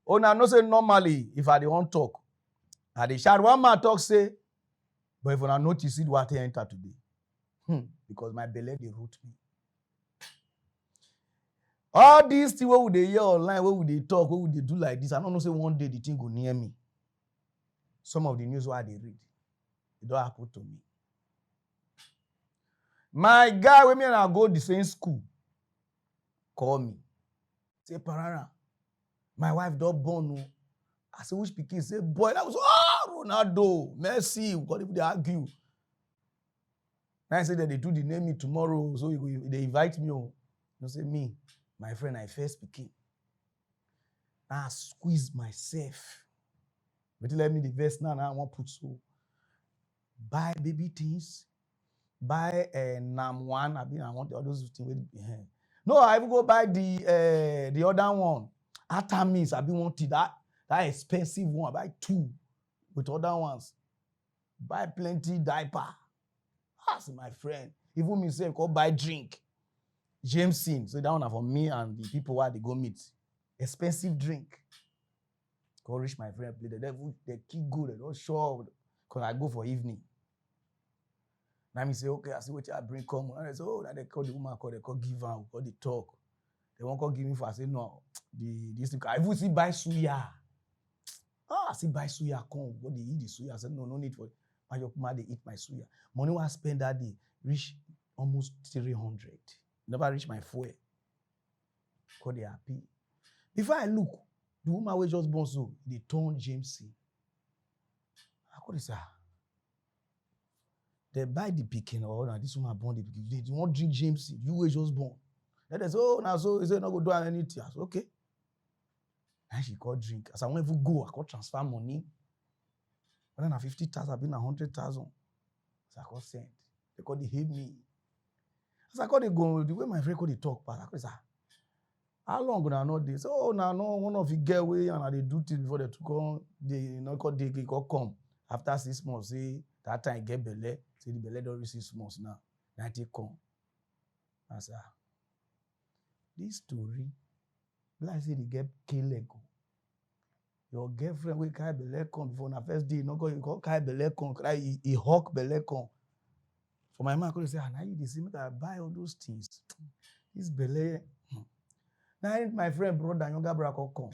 Oh, now no say normally if I dey wan talk, I dey shout. One man talk say, but if una notice it, what enter today, because my belly dey root me. All these things wey we dey hear online, wey we dey talk, wey we dey do like this, I don't know say one day the thing go near me. Some of the news wey I dey read, it don happen to me. My guy wey me and I go the same school call me. Say, Pararan, my wife don born. I say, which pikin? Say, boy, that was Ronaldo, Messi. We can't even dey argue. I say that they do the naming tomorrow, so they invite me. You say me, my friend, I first pikin. I squeeze myself. But let me the verse now. I want put so. Buy baby things. Buy Nam one. I want all those things. No, I even go buy the other one. Atamis. I want that expensive one. I buy 2 with other ones. Buy plenty diaper. Ask my friend. Even myself go buy drink. Jameson. So that one for me and the people where they go meet. Expensive drink. Go reach my friend play. The devil, they keep good. They don't show up. Because I go for evening. Now me say, okay, I see what I bring come. And I say, oh, that they call the woman, they call give her, call the talk. They won't call give me for. I say, no. This thing. I even see buy suya. I see buy suya come. What they eat the suya. I said, no need for it. My they eat my suya. Money I spend that day reach almost 300. Never reach my fuel. Because they happy. Before I look, the woman we just born so, they turn James C. I could say, they buy the pikin or now this woman born the pikin. They want drink James C. You were just born. Then they say, oh, now so is it not go do anything? I said, okay. And she called drink. As I won't even go, I call transfer money. But then 50,000, I've been 100,000. So I call send. They call they hate me. As I call they go, the way my friend call they talk, but I call say, how long gonna know this? Oh, now no one of you get away and they do things before they to come. They come after 6 months. Say that time get belly. Say the belly don't reach 6 months now. Now they come. I say, this story, like say they get kill ego. Your girlfriend will carry belly come before na first day. Not going to carry belly come. He hawk belly come. For my man, I could say, now you the same. I buy all those things. This belly. Now my friend, brother, younger brother come.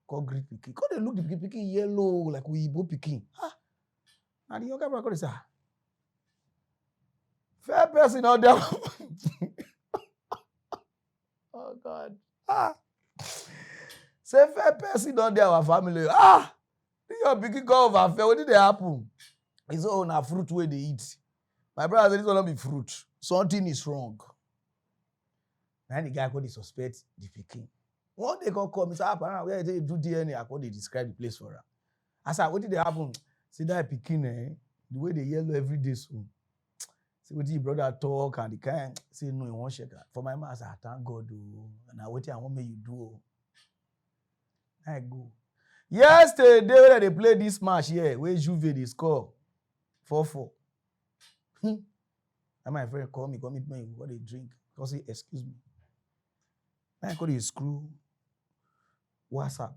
Call greet pikin. Call they look the pikin yellow like we Igbo pikin. And the younger brother call say, fair person out there. Oh God. Say fair person out there, our family. Your pikin go over fair. What did they happen? It's all na fruit where they eat. My brother said this will not be fruit. Something is wrong. And the guy called the suspect the pikin. One day call me say, Pararan, where they do DNA? I call they describe the place for her. I said, what did they happen? See that pikin, the way they yellow every day soon. See what your brother talk and the kind say no, he won't shake her. For my man, I said, thank God, and I wait I want me you do. I go. Yesterday when they play this match here, where Juve they score 4-4. And my friend call me, what they drink. Because he excuse me. I call the screw WhatsApp.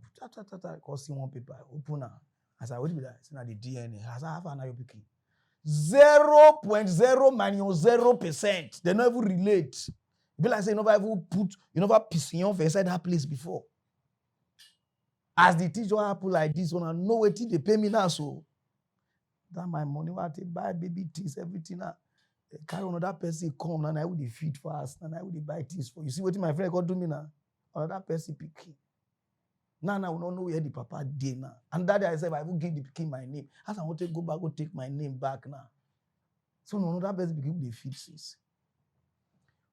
Call see one paper. Open her. I said, what do you that? It's not the DNA. I said, how are you picking? 0.0-0%. They never relate. Be like say you never even put, you never pission for inside that place before. As the teacher happen like this, when I know what they pay me now, so that my money, what I buy baby things, everything now. Carry another person come and I will feed fast and I will buy things for you. See what my friend got do me now? Another person picking. Now we don't know where the papa did now. And that day I said, I will give the picking my name. As I want to go back, go take my name back now. So no, another person picking the feed sis.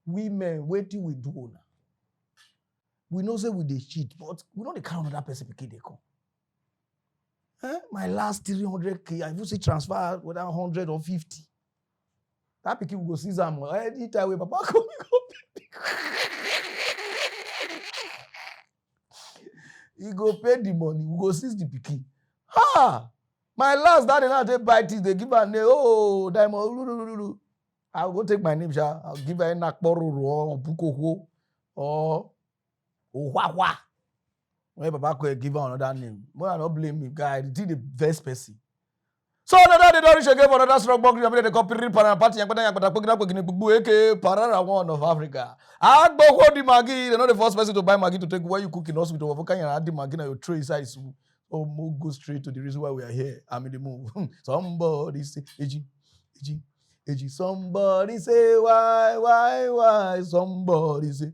Women, wait till we do now. We know say we dey cheat, but we don't carry another person picking they come. My last 300K, I will say transfer whether 100 or 50. That pikin will go see them. Anytime when Papa come, he go pay the money. We go seize the pikin. My last daddy now they buy things. They give her name. Oh, diamond. I'll go take my name. I'll give her a nakporo or bukoko or Owawa. When Papa could give her another name. More not blame me, guy. Did the best person. So another they don't reach again for another strong box. They copy Pararan party and Pararan one of Africa. I go hold the Maggie. They're not the first person to buy Maggie to take where you cook in hospital. For can you add the Maggie na your tray size? Oh, move go straight to the reason why we are here. I'm in the move. Somebody say, Eji. Somebody say why? Somebody say.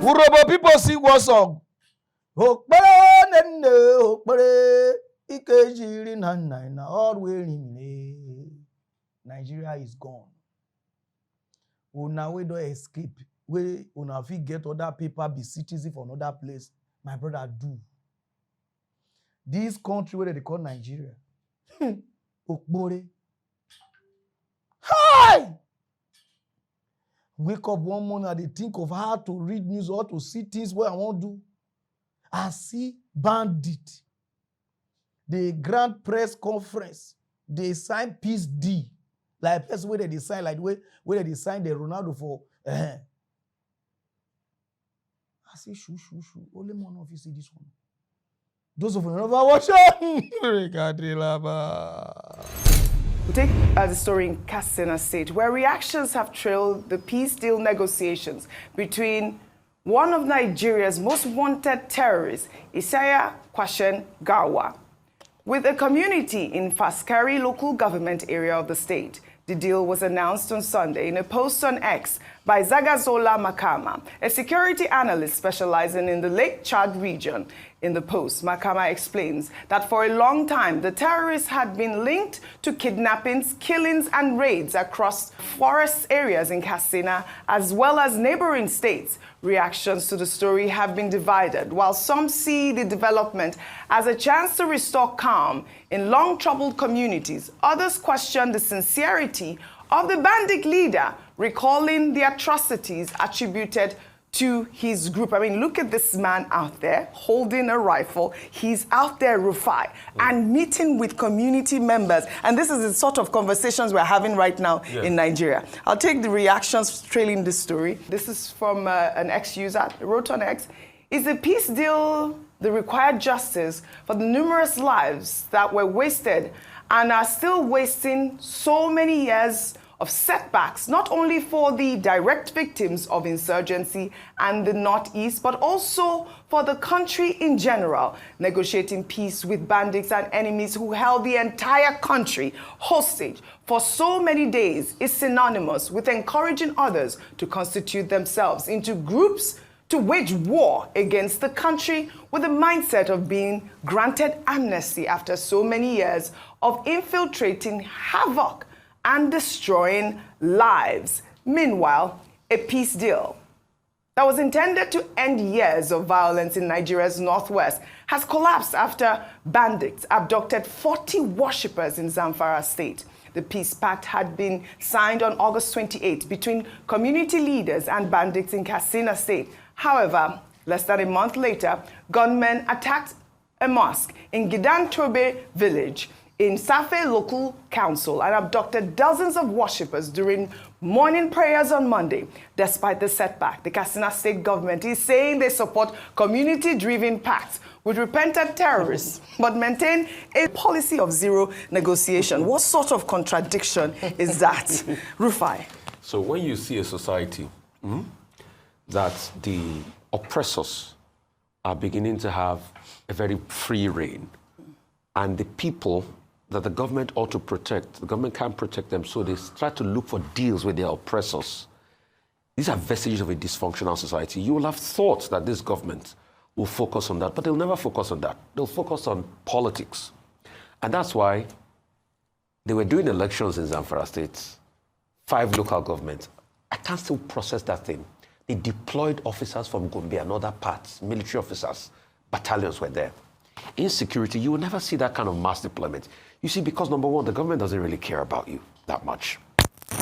Urobo people sing one song. Nigeria is gone. Una we don't escape. We una fit get other people be citizen for another place. My brother do. This country where they call Nigeria. Okbore. Hi! Wake up one morning and they think of how to read news or to see things where I want to do. I see bandit. The grand press conference. They sign peace deal. Like that's where they sign, like where they sign the Ronaldo for. I say shoo. Only one of you see this one. Those of you never watch We take the story in Katsina State, where reactions have trailed the peace deal negotiations between one of Nigeria's most wanted terrorists, Isaiah Kwashen Garwa, with a community in Faskari local government area of the state. The deal was announced on Sunday in a post on X by Zagazola Makama, a security analyst specializing in the Lake Chad region. In the post, Makama explains that for a long time, the terrorists had been linked to kidnappings, killings, and raids across forest areas in Katsina, as well as neighboring states. Reactions to the story have been divided. While some see the development as a chance to restore calm in long-troubled communities, others question the sincerity of the bandit leader, recalling the atrocities attributed to his group. I mean, look at this man out there holding a rifle. He's out there, Rufai, and meeting with community members. And this is the sort of conversations we're having right now in Nigeria. I'll take the reactions trailing this story. This is from an ex-user, wrote on X. Is the peace deal the required justice for the numerous lives that were wasted and are still wasting so many years of setbacks, not only for the direct victims of insurgency and the Northeast, but also for the country in general? Negotiating peace with bandits and enemies who held the entire country hostage for so many days is synonymous with encouraging others to constitute themselves into groups to wage war against the country with the mindset of being granted amnesty after so many years of infiltrating havoc and destroying lives. Meanwhile, a peace deal that was intended to end years of violence in Nigeria's northwest has collapsed after bandits abducted 40 worshippers in Zamfara state. The peace pact had been signed on August 28 between community leaders and bandits in Katsina state. However, less than a month later, gunmen attacked a mosque in Gidantobe village in Safe local council and abducted dozens of worshippers during morning prayers on Monday. Despite the setback, the Katsina state government is saying they support community-driven pacts with repentant terrorists, but maintain a policy of zero negotiation. What sort of contradiction is that, Rufai? So when you see a society that the oppressors are beginning to have a very free reign, and the people that the government ought to protect, the government can't protect them, so they try to look for deals with their oppressors. These are vestiges of a dysfunctional society. You will have thought that this government will focus on that, but they'll never focus on that. They'll focus on politics. And that's why they were doing elections in Zamfara State, 5 local governments. I can't still process that thing. They deployed officers from Gombe and other parts, military officers, battalions were there. Insecurity, you will never see that kind of mass deployment. You see, because number one, the government doesn't really care about you that much.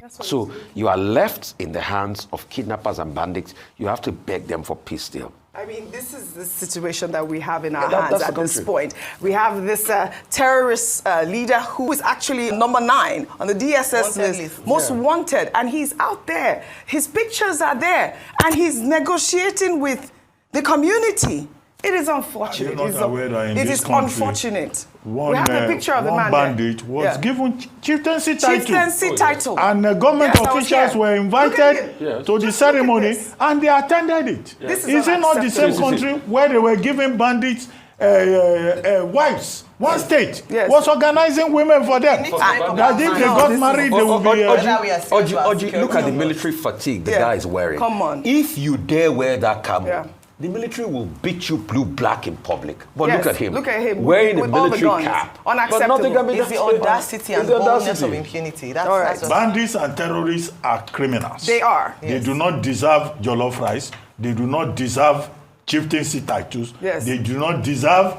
So you are left in the hands of kidnappers and bandits. You have to beg them for peace still. I mean, this is the situation that we have in our That's hands the at this country. point. We have this terrorist leader who is actually number 9 on the DSS list, most wanted, and he's out there. His pictures are there, and he's negotiating with the community. It is unfortunate. Are you not aware that in It this is country, unfortunate. One, we have the picture of the one man bandit there. was given chieftaincy title. Chieftaincy title. And the government Yes, I was officials here. were Look at invited him. Yes. to the Just look at ceremony this. and they attended it. This is Is it not the same unacceptable. country where they were giving bandits wives? One state Yes. was organizing women for them. need to make up That our if mind. they No, got this is- married, they would be... Whether we are serious Oji, about look at the security. military fatigue the Yeah. guy is wearing. Come on. If you dare wear that camo, Yeah. the military will beat you blue black in public. But Yes, look at him. look at him wearing with a all the military guns. cap. Unacceptable. But nothing can be It's the done. audacity and It's the boldness of audacity. impunity. That's, All right. that's what Bandits and terrorists are criminals. They are. They do not deserve jollof rice. They do not deserve chieftaincy titles. Yes. They do not deserve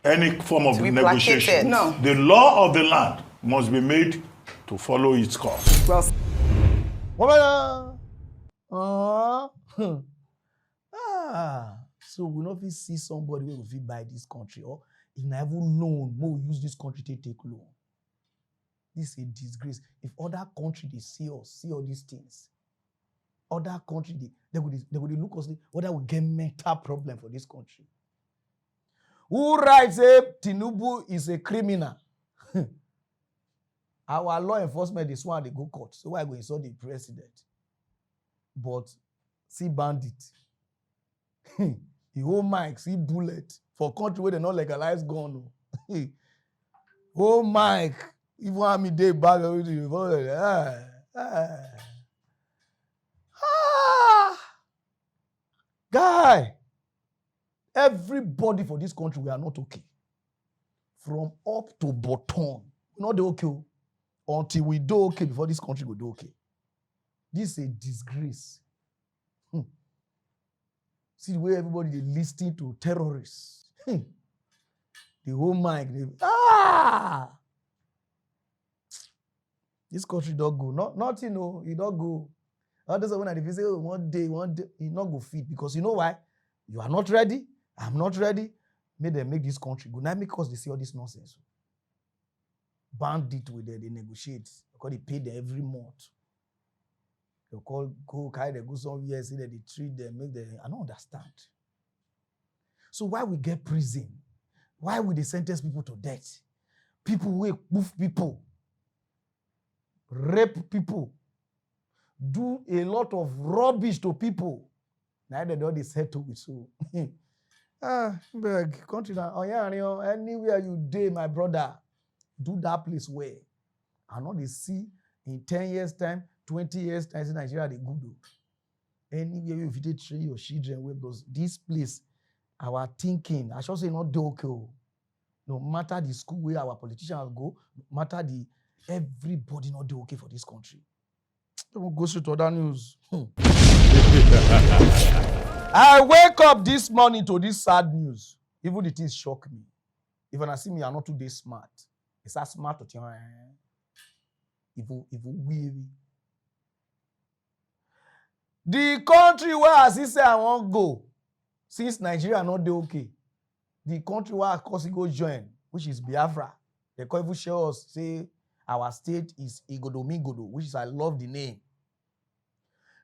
any form of To be negotiation. placated. No. The law of the land must be made to follow its course. Well, So we not fit see somebody who will fit buy this country, or if na even loan, we use this country to take loan. This is a disgrace. If other country they see us, see all these things, other country they would look us, whether we get mental problem for this country. Who writes say Tinubu is a criminal? Our law enforcement, this one they go court. So why go insult the president? But see bandit. He hold mic, see bullet for country where they not legalize gun. Hold mic. If one me day back everything. Guy, everybody for this country, we are not okay. From up to bottom, we not dey okay o. Until we do okay before this country go do okay. This is a disgrace. See the way everybody they listening to terrorists. The whole mic, this country don't go. Nothing, no, it don't go. Others when I say, oh, one day, it not go fit. Because you know why? You are not ready. I'm not ready. May them make this country go. Now because they see all this nonsense. Bandit with them, they negotiate. Because they pay them every month. They go carry them, go somewhere, see that they treat them, make them. I don't understand. So why we get prison? Why would they sentence people to death? People who move people, rape people, do a lot of rubbish to people. Now they don't settle with so. Beg country now. Oh yeah, anywhere you day, my brother, do that place well. I know they see in 10 years time, 20 years time, in Nigeria they good do. Anywhere if you train your children well, because this place, our thinking, I should say not do okay. No matter the school where our politicians go, no matter the everybody not do okay for this country. We'll go straight to other news. I wake up this morning to this sad news. Even the things shock me. If I see me, I'm not today smart. It's as smart to tell if weary. The country where I say I won't go, since Nigeria not dey okay, the country where I cause go join, which is Biafra, they can even show us, say, our state is Igodomigodo, which is, I love the name.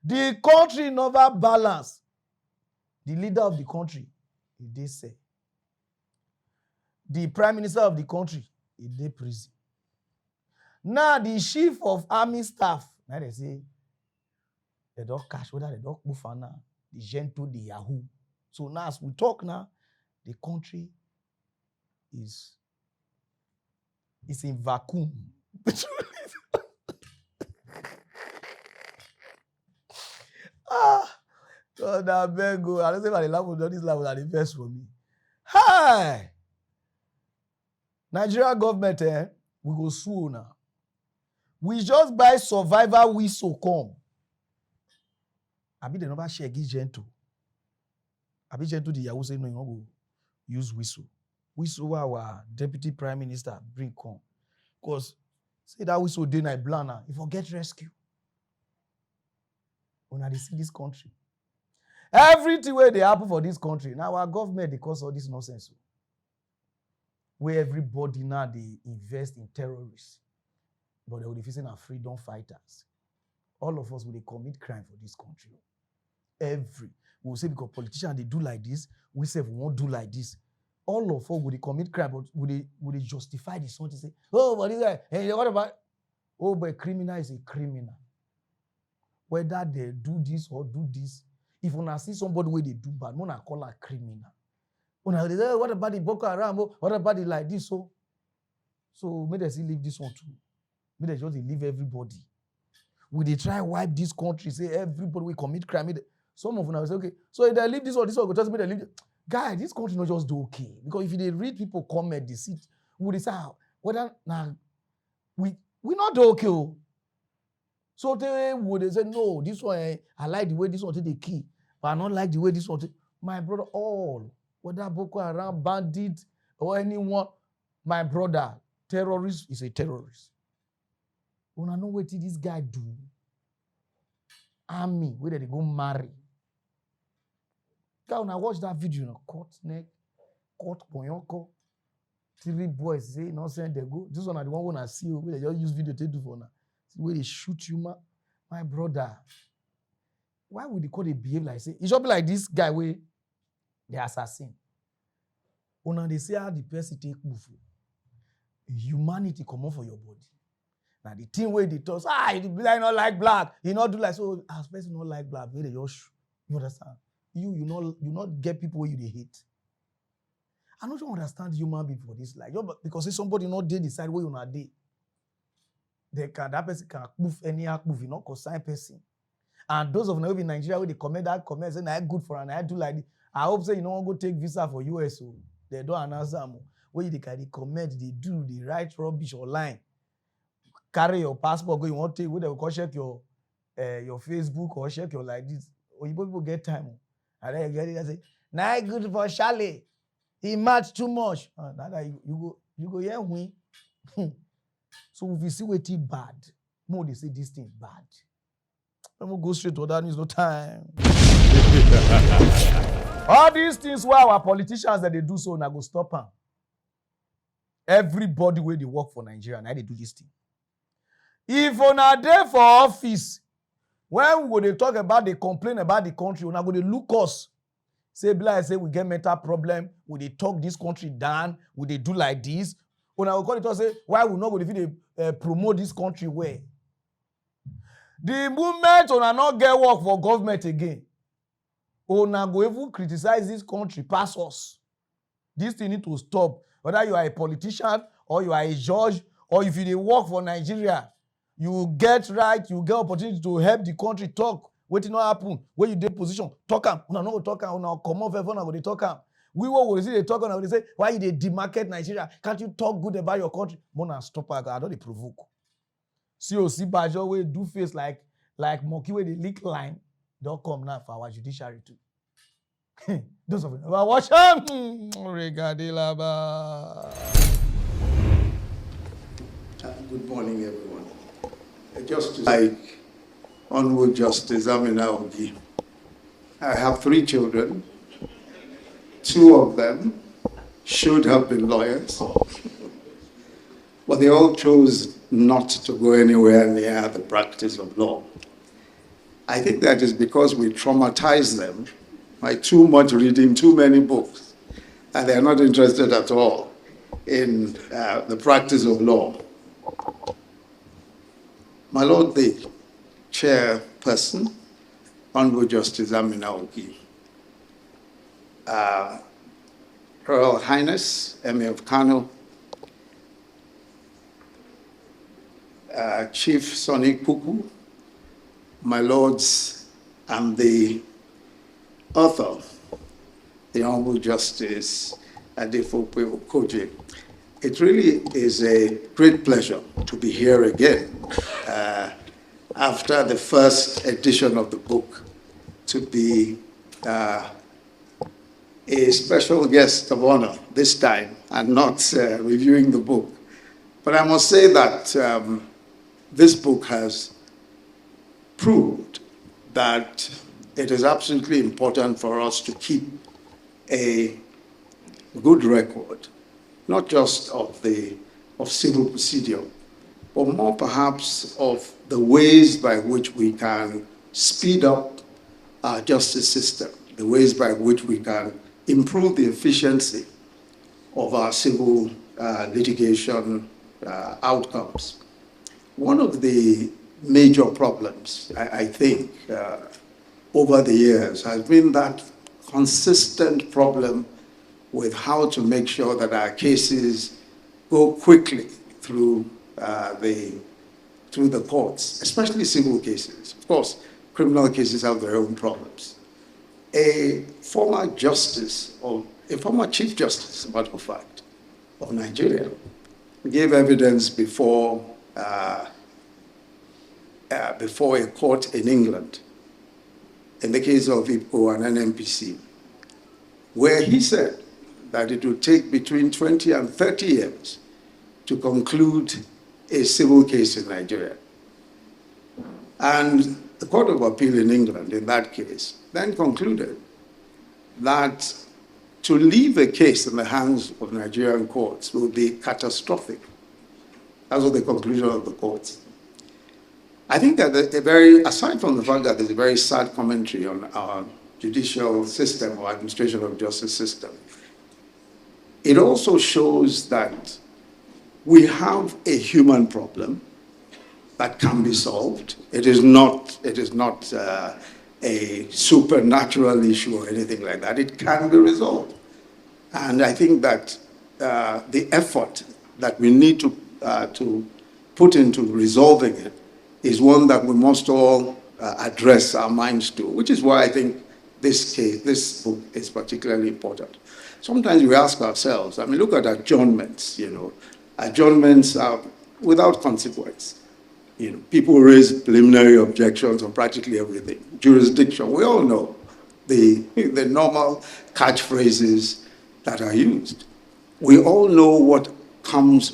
The country never balance. The leader of the country, they say. The prime minister of the country, they prison. Now, the chief of army staff, now they say, they don't cash, whether they don't move for now, the gentle, the Yahoo. So now, as we talk now, the country is in vacuum. God, I beg you. I don't say about the level, this level are the best for me. Hi! Nigeria government, we go sue now. We just buy survivor whistle come. Abi they never share give gentle. Abi gentle the Yahoo say no, you go use whistle. Whistle our deputy prime minister bring come. Because say that whistle day night plan now. You forget rescue. When I see this country, everything where they happen for this country, now our government, they cause all this nonsense. Where everybody now they invest in terrorists, but they will be facing our freedom fighters. All of us will commit crime for this country. We will say because politicians they do like this, we say we won't do like this. All of us will commit crime, but will they justify this one to say, oh, but this guy, hey, what about? Oh, but a criminal is a criminal. Whether they do this or do this, if you see somebody where they do bad, no, I call her criminal. When they say, what about the Boko Haram? What about the like this? So may they still leave this one too. May they just leave everybody. Will they try wipe this country? Say everybody will commit crime. Some of them will say, okay, so if they leave this one just may they leave. Guy, this country not just do okay. Because if they read people comment, they see, would they say, whether now we not do okay. So they would say, no, this one, I like the way this one take the key, but I don't like the way this one take. My brother, all, whether Boko Haram, bandit, or anyone, my brother, terrorist is a terrorist. When I know what this guy do, army, where they go marry. When I watch that video, cut neck, cut ponyoko, 3 boys say, no saying they go. This one are the one when I see you, they just use video to do for now. See where they shoot you, my brother. Why would they call they behave like say? It should be like this guy where the assassin. When they say how the person take move, humanity come on for your body. Now the thing where they talk, the black not like black, you not do like so. As person not like black, where they just you understand? You not get people where you they hate. I don't understand human being for this like because if somebody not there decide where you not there. That person can move any act move, you not consign person. And those of them in Nigeria where they comment that comment say I good for and I do like this. I hope say you don't go take visa for US so they don't answer them. Where they can comment, they write rubbish online. Carry your passport, go you want to take where they will go check your Facebook or check your like this. Or you people get time. And then you get it and say, nah good for Charlie. He match too much. You go yeah win. So if you see what it bad, more they say this thing bad. I'm gonna go straight to that news, no time. All these things where our politicians that they do so now go stop them. Everybody where they work for Nigeria, now they do this thing. If on a day for office, when we they talk about they complain about the country, when I go they look us, say we get mental problem, we they talk this country down, we they do like this. When I will call it and say, why we not go if they promote this country where? The movement on not get work for government again. Ona go even criticize this country, pass us. This thing need to stop. Whether you are a politician or you are a judge or if you dey work for Nigeria, you get right, you get opportunity to help the country talk. Wetin no happen, where you dey position, talk am. Una no go talk am, una come off everyone go dey talk am. We will see they talk on they say, why you they demarket Nigeria? Can't you talk good about your country? Mona stop I don't they provoke. See Bajo way do face like monkey where they lick line. Don't come now for our judiciary too. Those of them. Watch them. Good morning, everyone. Just like Honorable Justice Amina Ogi, I have 3 children. 2 of them should have been lawyers, but they all chose not to go anywhere near the practice of law. I think that is because we traumatize them by too much reading too many books, and they are not interested at all in the practice of law. My Lord, the chairperson, Honorable Justice Amina Ogi, Royal Highness, Emir of Kano, Chief Sonny Puku, my lords, and the author, the Honorable Justice Adefope Okoje. It really is a great pleasure to be here again after the first edition of the book, to be a special guest of honor this time and not reviewing the book. But I must say that this book has proved that it is absolutely important for us to keep a good record, not just of civil procedure, but more perhaps of the ways by which we can speed up our justice system, the ways by which we can improve the efficiency of our civil litigation outcomes. One of the major problems, I think, over the years has been that consistent problem with how to make sure that our cases go quickly through the courts, especially civil cases. Of course, criminal cases have their own problems. A former justice, or a former chief justice, as a matter of fact, of Nigeria, gave evidence before a court in England, in the case of Igbo and NNPC, where he said that it would take between 20 and 30 years to conclude a civil case in Nigeria. And the Court of Appeal in England, in that case, then concluded that to leave a case in the hands of Nigerian courts will be catastrophic. That was the conclusion of the courts. I think that aside from the fact that there's a very sad commentary on our judicial system or administration of justice system, it also shows that we have a human problem that can be solved. It is not a supernatural issue or anything like that. It can be resolved. And I think that the effort that we need to put into resolving it is one that we must all address our minds to, which is why I think this book is particularly important. Sometimes we ask ourselves, I mean, look at adjournments, Adjournments are without consequence. People raise preliminary objections on practically everything. Jurisdiction, we all know the normal catchphrases that are used. We all know what comes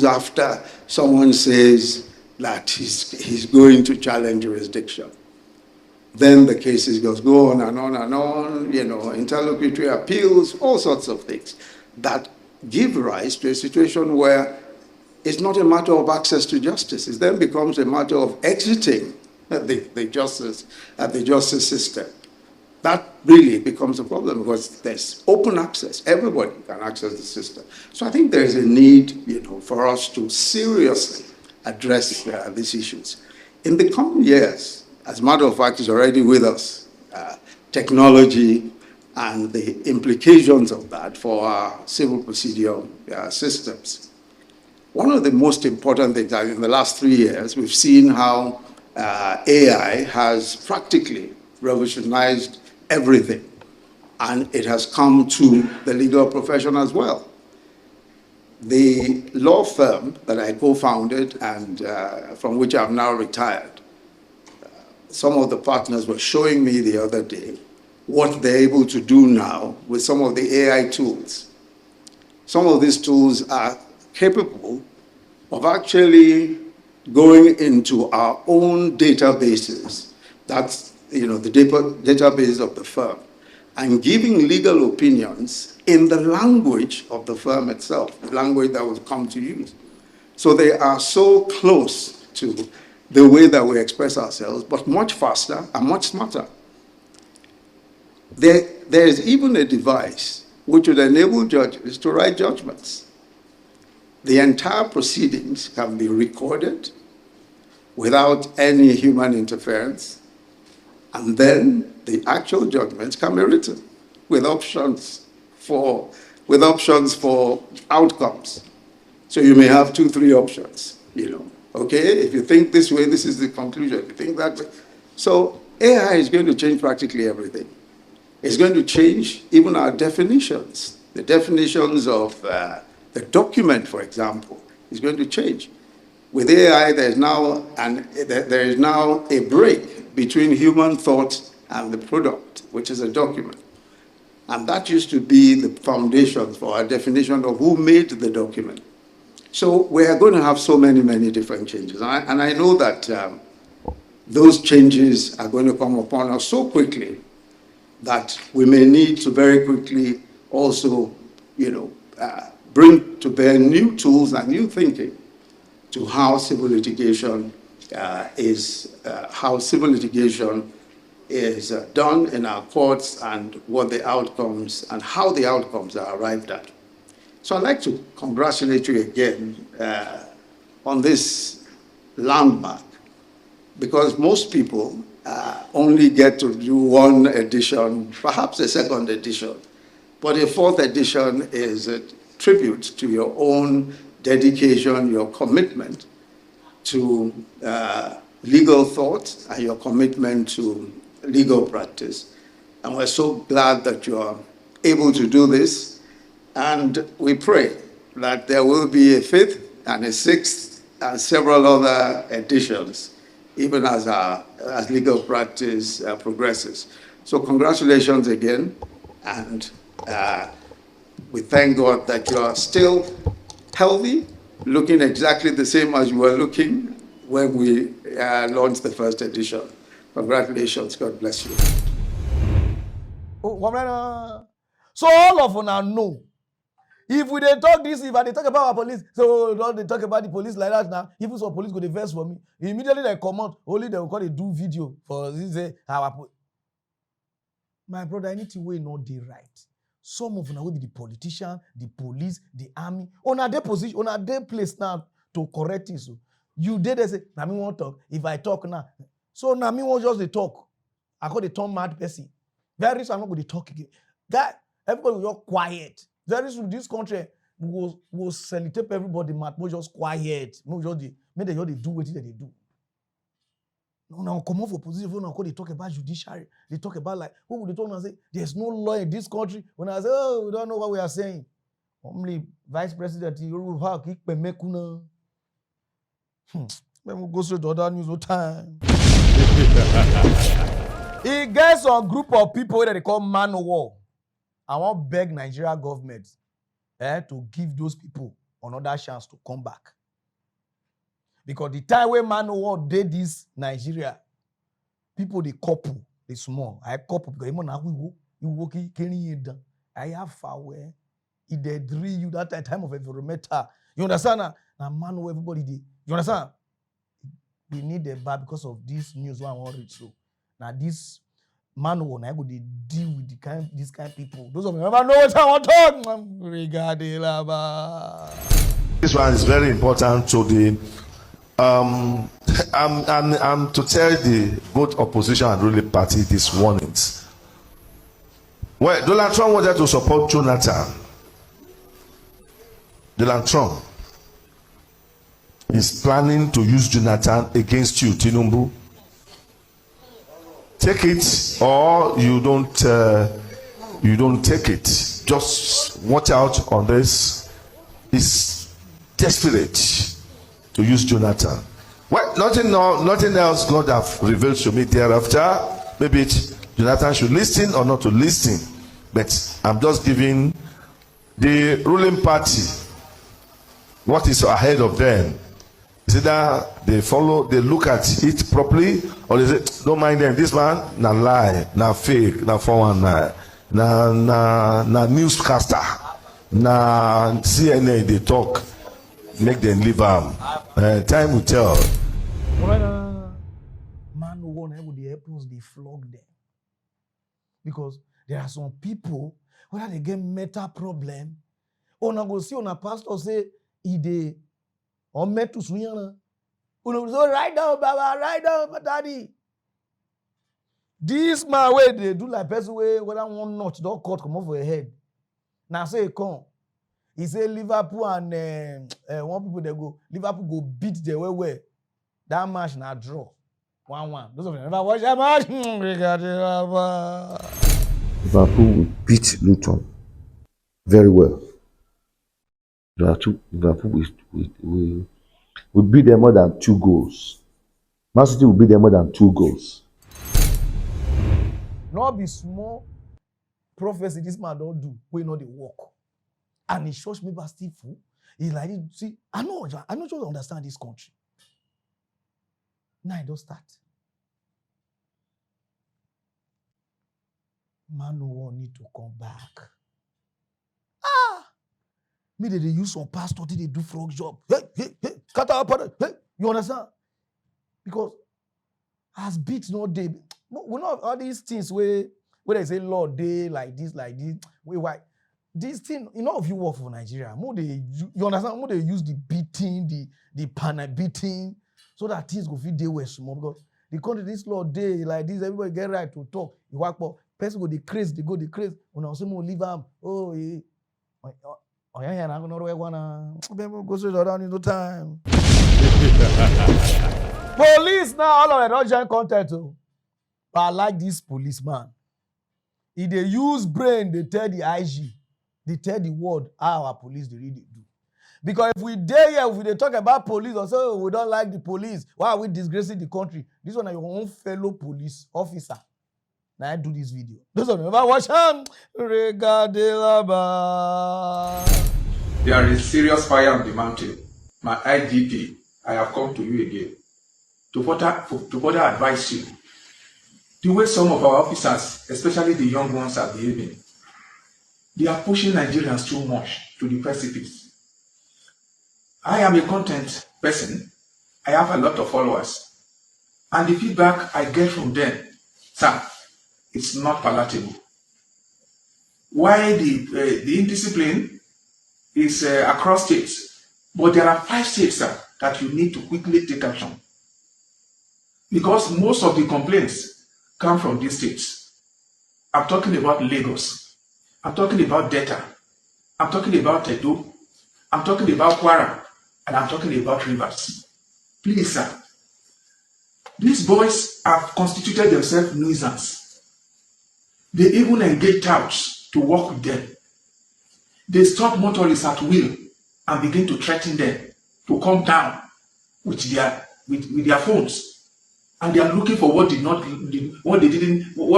after someone says that he's going to challenge jurisdiction. Then the cases go on and on and on, interlocutory appeals, all sorts of things that give rise to a situation where it's not a matter of access to justice. It then becomes a matter of exiting the justice system. That really becomes a problem because there's open access. Everybody can access the system. So I think there is a need, for us to seriously address these issues. In the coming years, as a matter of fact, is already with us, technology and the implications of that for our civil procedure systems. One of the most important things in the last 3 years, we've seen how AI has practically revolutionized everything, and it has come to the legal profession as well. The law firm that I co-founded and from which I've now retired, some of the partners were showing me the other day what they're able to do now with some of the AI tools. Some of these tools are capable of actually going into our own databases, that's the database of the firm, and giving legal opinions in the language of the firm itself, the language that will come to use. So they are so close to the way that we express ourselves, but much faster and much smarter. There is even a device which would enable judges to write judgments. The entire proceedings can be recorded without any human interference, and then the actual judgments can be written with options for outcomes. So you may have 2, 3 options, Okay, if you think this way, this is the conclusion. If you think that way. So AI is going to change practically everything. It's going to change even our definitions. The definitions of the document, for example, is going to change. With AI, there is now a break between human thought and the product, which is a document. And that used to be the foundation for our definition of who made the document. So we are going to have so many, many different changes. And I know that those changes are going to come upon us so quickly that we may need to very quickly also, bring to bear new tools and new thinking to how civil litigation is done in our courts and what the outcomes and how the outcomes are arrived at. So I'd like to congratulate you again on this landmark, because most people only get to do one edition, perhaps a second edition, but a fourth edition is a tribute to your own dedication, your commitment to legal thought and your commitment to legal practice. And we're so glad that you are able to do this. And we pray that there will be a fifth and a sixth and several other editions, even as legal practice progresses. So congratulations again. And we thank God that you are still healthy, looking exactly the same as you were looking when we launched the first edition. Congratulations. God bless you. So all of us know, if we dey talk this, if I dey talk about our police, so don't they talk about the police like that now? Even some police go dey vex for me. Immediately they come out, only they will call it do video for this say our. My brother, anything wey not dey right. Some of them will be the politician, the police, the army. On a day position, on a day place now to correct it. So you did they say, now me won't talk. If I talk now, so now me won't just dey talk. I call the turn mad person. Very soon I'm not going to talk again. That everybody will just quiet. Very soon this country will sellotape everybody mad. We just quiet. We just make they do what they do. Now come off opposition. Now they talk about judiciary. They talk about like who would they talk and say there's no law in this country. When I say we don't know what we are saying. Only Vice President Yoruba kick mekuna. Let me go straight to other news all time. He gets a group of people that they call man of war. I want beg Nigeria government to give those people another chance to come back. Because the time when man of war did this Nigeria, people they couple, they small. I couple because even now we work down. I have far where it did drill you that time of environmental. You understand now? Now man of everybody did. You understand? We need them back because of this news one I want to read so. Now this man will not go to deal with this kind of people. Those of you never know what I want to talk. This one is very important to the I'm to tell the both opposition and ruling party these warnings. Well, Donald Trump wanted to support Jonathan. Donald Trump is planning to use Jonathan against you, Tinubu. Take it or you don't take it. Just watch out on this. He's desperate to use Jonathan. Well, nothing else God have revealed to me thereafter. Maybe Jonathan should listen or not to listen. But I'm just giving the ruling party what is ahead of them. Is either they follow, they look at it properly, or they say, don't mind them. This man, na lie, na fake, na 419, na newscaster, na CNN, they talk, make them leave them. Time will tell. Man, no one with the apples, they flog them. Because there are some people, whether they get mental problem, or na go see on a pastor say, he or met to swing. So right down, Baba, right down, daddy. This man way they do like person way whether one notch don't cut come off your head. Now say come. He say Liverpool and one people they go. Liverpool go beat the way. That match na draw. 1-1. Those of you never watch that match. Liverpool will beat Luton very well. Liverpool will beat them more than 2 goals. Man City will beat them more than 2 goals. Not be small prophecy this man don't do. We know the work. And he shows me but still full. He's like, see, I know just understand this country. Now I don't start. Man no one need to come back. Ah! Me they use some pastor till they do frog job. Hey, cut out, hey, you understand? Because as beats no day, we know all these things where they say Lord day like this, why? This thing, you know, if you work for Nigeria, more they you understand, more they use the beating, the panel beating, so that things go fit day where small because the country this law day like this, everybody get right to talk. You work for person go the craze, when I say more leave them, oh yeah. Oh yeah, I'm gonna go straight around in no time. Police now, all of them don't join content too. But I like this policeman. If they use brain, they tell the IG, they tell the world how our police they really do. Because if we dare here, if we talk about police or say oh, we don't like the police, why are we disgracing the country? This one is your own fellow police officer. Now I do this video. Those of you ever watch him? There is serious fire on the mountain. My IGP, I have come to you again to further advise you. The way some of our officers, especially the young ones, are behaving, they are pushing Nigerians too much to the precipice. I am a content person. I have a lot of followers. And the feedback I get from them, sir, it's not palatable. Why the indiscipline is across states, but there are 5 states, sir, that you need to quickly take action. Because most of the complaints come from these states. I'm talking about Lagos. I'm talking about Delta. I'm talking about Edo. I'm talking about Kwara. And I'm talking about Rivers. Please, sir. These boys have constituted themselves nuisance. They even engage touts to work with them. They stop motorists at will and begin to threaten them to come down with their phones. And they are looking for what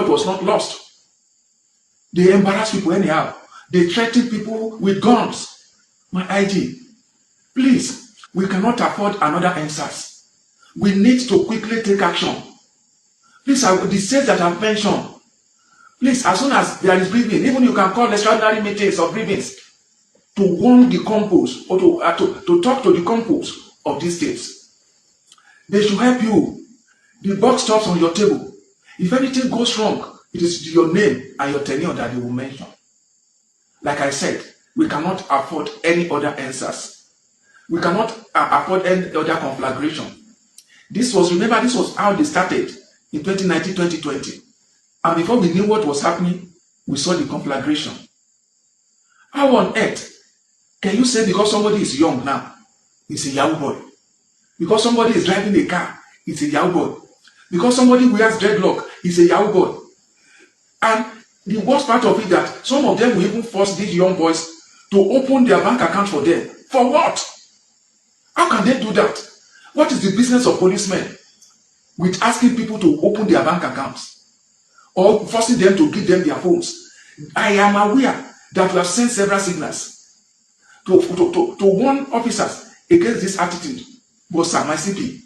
was not lost. They embarrass people anyhow. They threaten people with guns. My IG, please, we cannot afford another answers. We need to quickly take action. Please, the states that I've mentioned, please, as soon as there is briefing, even you can call extraordinary meetings or briefings to warn the compos or to talk to the compos of these states. They should help you. The buck stops on your table. If anything goes wrong, it is your name and your tenure that they will mention. Like I said, we cannot afford any other answers. We cannot afford any other conflagration. This was how they started in 2019, 2020. And before we knew what was happening, we saw the conflagration. How on earth can you say because somebody is young now, it's a Yahoo boy? Because somebody is driving a car, it's a Yahoo boy. Because somebody wears dreadlock, he's a Yahoo boy. And the worst part of it that some of them will even force these young boys to open their bank account for them. For what? How can they do that? What is the business of policemen with asking people to open their bank accounts or forcing them to give them their phones? I am aware that we have sent several signals to warn officers against this attitude. But sir, my CP,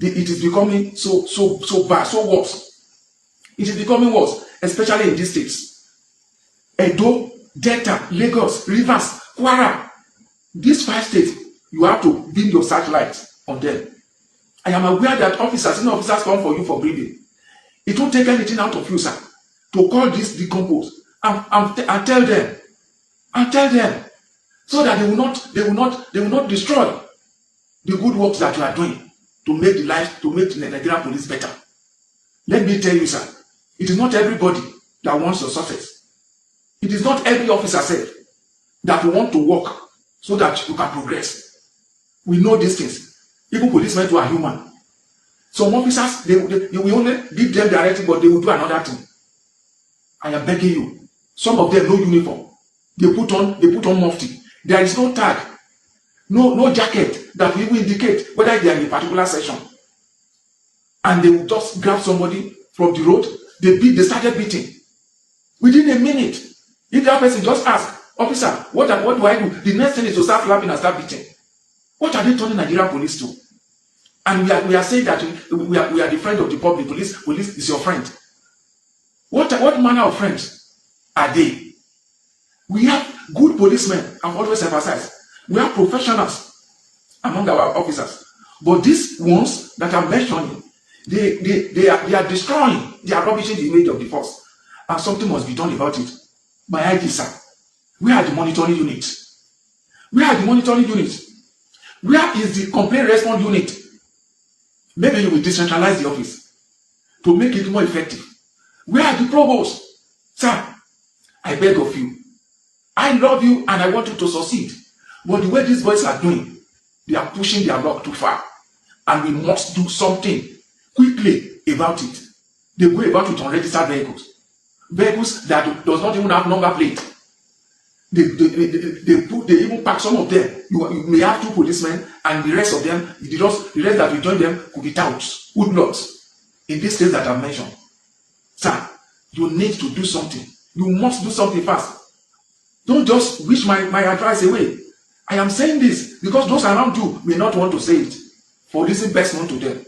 it is becoming so bad, so worse. It is becoming worse, especially in these states. Edo, Delta, Lagos, Rivers, Kwara. These 5 states, you have to beam your searchlights on them. I am aware that officers come for you for briefing. It won't take anything out of you, sir, to call this decompose and tell them, so that they will not destroy the good works that you are doing to make the Nigerian police better. Let me tell you, sir, it is not everybody that wants your success. It is not every officer said that we want to work so that you can progress. We know these things. Even policemen too are human. Some officers, they will only give them directing, but they will do another thing. I am begging you. Some of them no uniform. They put on mufti. There is no tag, no jacket that will even indicate whether they are in a particular section. And they will just grab somebody from the road. They started beating. Within a minute, if that person just ask, officer, what do I do? The next thing is to start clapping and start beating. What are they turning Nigerian police to? And we are saying that we are the friend of the public. Police is your friend. What manner of friends are they? We have good policemen, I've always emphasized. We have professionals among our officers. But these ones that I'm mentioning, they are destroying, they are rubbishing the image of the force. And something must be done about it. My IG, sir, where are the monitoring units? Where are the monitoring units? Where is the complaint response unit? Maybe you will decentralize the office to make it more effective. Where are the provosts? Sir, I beg of you. I love you and I want you to succeed. But the way these boys are doing, they are pushing their luck too far. And we must do something quickly about it. They go about with unregistered vehicles. Vehicles that does not even have number plate. They even pack some of them. You may have 2 policemen and the rest of them, the rest that will join them could be touts, hoodlums. In this case that I've mentioned. Sir, you need to do something. You must do something fast. Don't just wish my advice away. I am saying this because those around you may not want to say it for reason best known to them.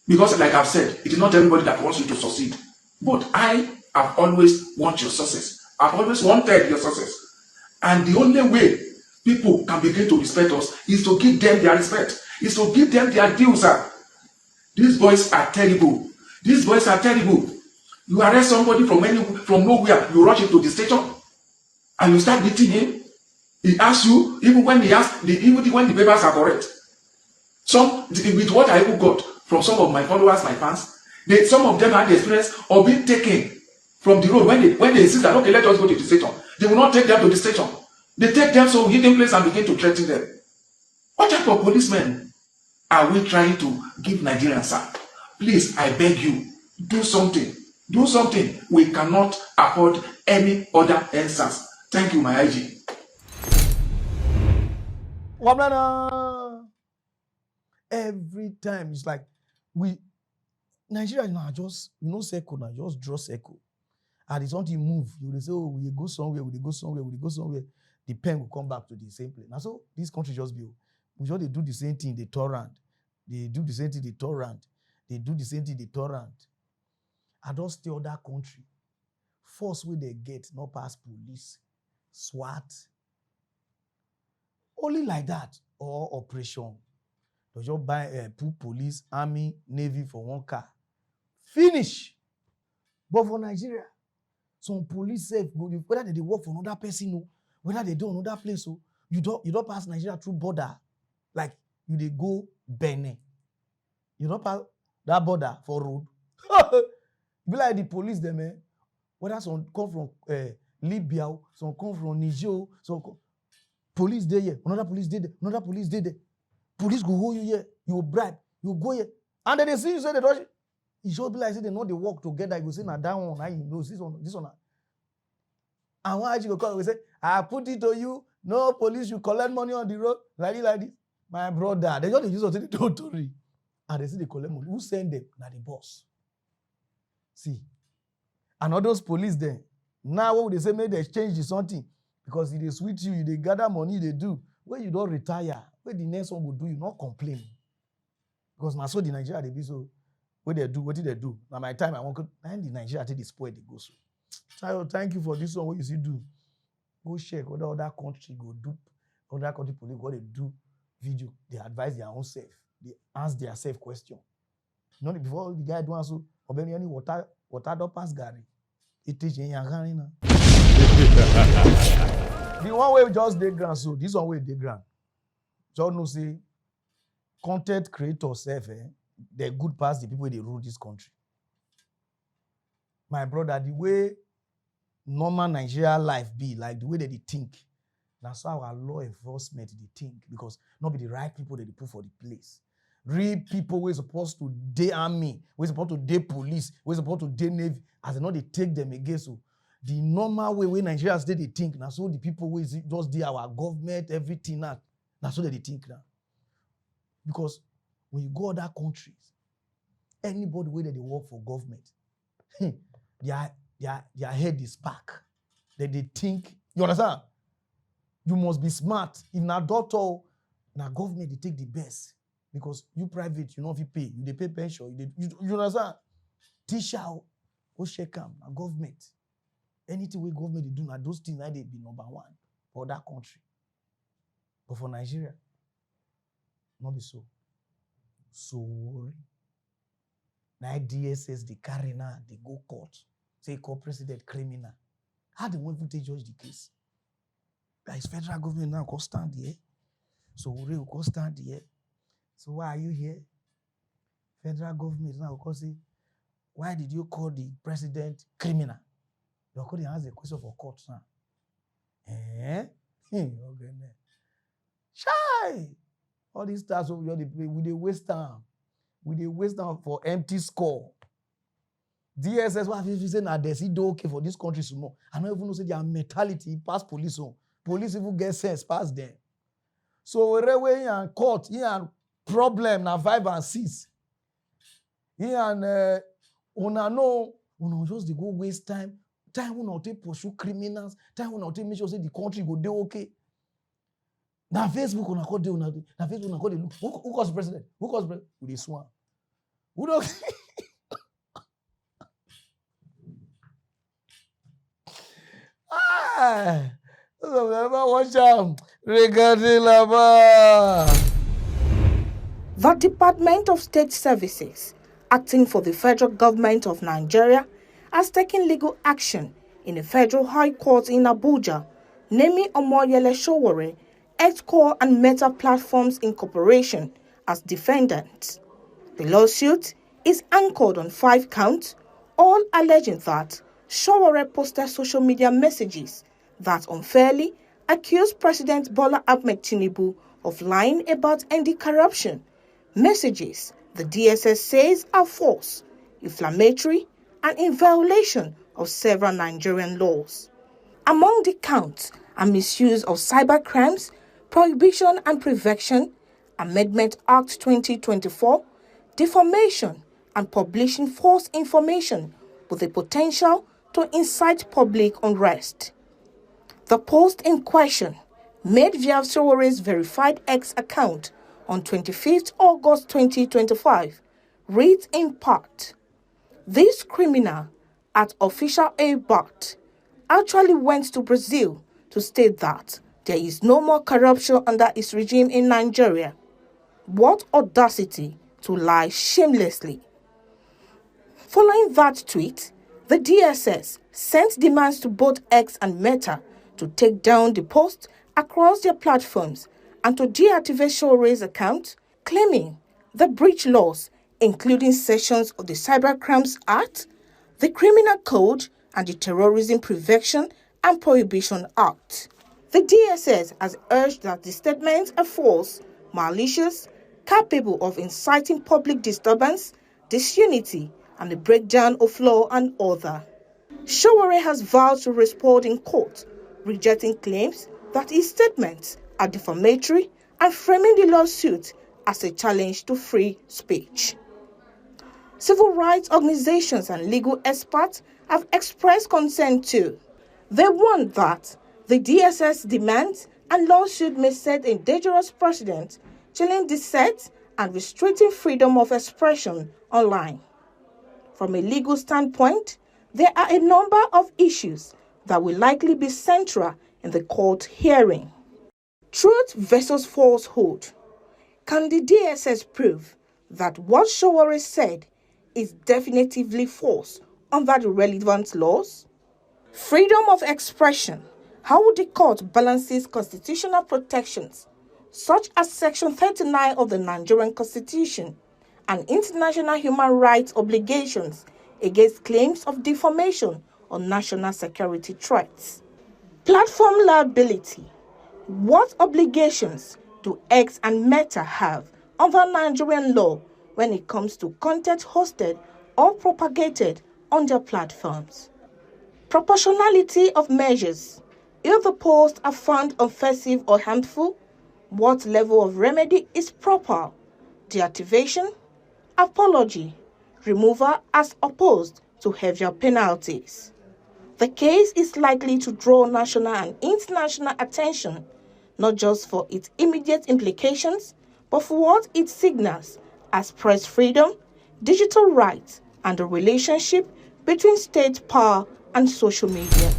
Because like I've said, it is not everybody that wants you to succeed. But I have always wanted your success. I've always wanted your success. And the only way people can begin to respect us is to give them their respect. Is to give them their due, sir. These boys are terrible. These boys are terrible. You arrest somebody from nowhere, you rush him to the station, and you start beating him. He asks you, even when the papers are correct. With what I even got from some of my followers, my fans, some of them had the experience of being taken from the road when they insist that, okay, let us go to the station. They will not take them to the station. They take them to a hidden place and begin to threaten them. What type of policemen are we trying to give Nigerians, sir? Please, I beg you, do something. Do something. We cannot afford any other answers. Thank you, my IG. Every time it's like Nigeria now just circle now, just draw circle. And it's something move. You will say, oh, we go somewhere, we go somewhere, we go somewhere. The pen will come back to the same place. Now so this country just be. We just they do the same thing, they torrent. They do the same thing, they torrent. They do the same thing, they torrent. I don't stay other country. Force where they get, not pass police, SWAT. Only like that. Or operation. They just buy put police, army, navy for one car. Finish. But for Nigeria, some police say whether they work for another person, no, whether they do another place, so you don't pass Nigeria through border. Like they go Benin. You don't pass that border for road. Be like the police them, man. Whether some come from Libya, some come from Niger, some police there, yeah. Another police there, another police there. Police go hold you here, you bribe, you go here. And then they see you say they don't. It should be like say they know they work together. You go say, now that one, now you know this one. And why you go call, we say, I put it to you, no police, you collect money on the road, like this. My brother, they just use the territory. And they say they collect money. Who send them? Now the boss. See. And all those police there, now what would they say? Maybe they exchange something. Because if they switch you, they gather money, they do. When you don't retire, when the next one will do, you not complain. Because now so the Nigeria, they be so, what they do, what did they do? Now my time, I want to, and the Nigeria, take the spoil, they go so. Child, thank you for this one, what you see do. Go check other country, go do, other country police, go they do video, they advise their own self, they ask their self question. You know, before the guy do also, or any water don't pass Gary. It teach in Yangari now. The one way just dey ground, so this one way dey ground. Just know say content creators self, they're good past the people they rule this country. My brother, the way normal Nigeria life be, like the way that they think, that's how our law enforcement they think, because not be the right people that they put for the place. Real people we're supposed to dey army, we're supposed to dey police, we're supposed to dey navy, as they know they take them again. So the normal way Nigerians they think, now so the people we just dey our government, everything now, that's so they think now. Because when you go other countries, anybody way that they work for government, their head is back. They think, you understand? You must be smart. If na doctor, na government they take the best. Because you private, you know if you pay, you they pay pension, you understand? Teacher, Go check am, na government. Anything wey government dey do, na those things that they be number one for that country. But for Nigeria, not be so. Sowore. Now DSS they carry now, they go court. Say call president criminal. How they want to judge the case? That is federal government now go stand here. Sowore will go stand here. So why are you here? Federal government now will say, why did you call the president criminal? You're calling as a question for court now. Okay. Shy! All these stars over here, we dey waste time. We dey waste time for empty score. DSS, what if you say na they see do okay for this country small? I don't even know say their mentality pass police on. Police even get sense pass them. So wherever you and court, you and problem na 5 and 6. You and una know, una just dey go waste time. Time will not take pursue criminals. Time will not take make sure say the country go dey okay. Now Facebook una call dey una. Now Facebook una call dey look. Who calls the president? Who calls the president? With the swan. Who don't? Ah, never watch am. Regarding lava. The Department of State Services, acting for the federal government of Nigeria, has taken legal action in the Federal High Court in Abuja, naming Omoyele Sowore, X-Core and Meta Platforms Incorporation as defendants. The lawsuit is anchored on 5 counts, all alleging that Sowore posted social media messages that unfairly accused President Bola Ahmed Tinubu of lying about ending corruption. Messages the DSS says are false, inflammatory, and in violation of several Nigerian laws. Among the counts are misuse of cybercrimes, Prohibition and Prevention, Amendment Act 2024, defamation, and publishing false information with the potential to incite public unrest. The post in question, made via Sowore's verified X account on 25th August 2025, reads in part, "This criminal at official A-Bot actually went to Brazil to state that there is no more corruption under his regime in Nigeria. What audacity to lie shamelessly." Following that tweet, the DSS sent demands to both X and Meta to take down the post across their platforms and to deactivate Sowore's account, claiming the breach laws, including sections of the Cybercrimes Act, the Criminal Code, and the Terrorism Prevention and Prohibition Act. The DSS has urged that the statements are false, malicious, capable of inciting public disturbance, disunity, and the breakdown of law and order. Sowore has vowed to respond in court, rejecting claims that his statements are defamatory and framing the lawsuit as a challenge to free speech. Civil rights organizations and legal experts have expressed concern too. They warn that the DSS demands and lawsuit may set a dangerous precedent, chilling dissent and restricting freedom of expression online. From a legal standpoint, there are a number of issues that will likely be central in the court hearing. Truth versus falsehood. Can the DSS prove that what Sowore said is definitively false under the relevant laws? Freedom of expression. How would the court balances constitutional protections, such as Section 39 of the Nigerian Constitution, and international human rights obligations against claims of defamation or national security threats? Platform liability. What obligations do X and Meta have under Nigerian law when it comes to content hosted or propagated on their platforms? Proportionality of measures. If the posts are found offensive or harmful, what level of remedy is proper? Deactivation, apology, removal as opposed to heavier penalties. The case is likely to draw national and international attention, not just for its immediate implications, but for what it signals as press freedom, digital rights, and the relationship between state power and social media.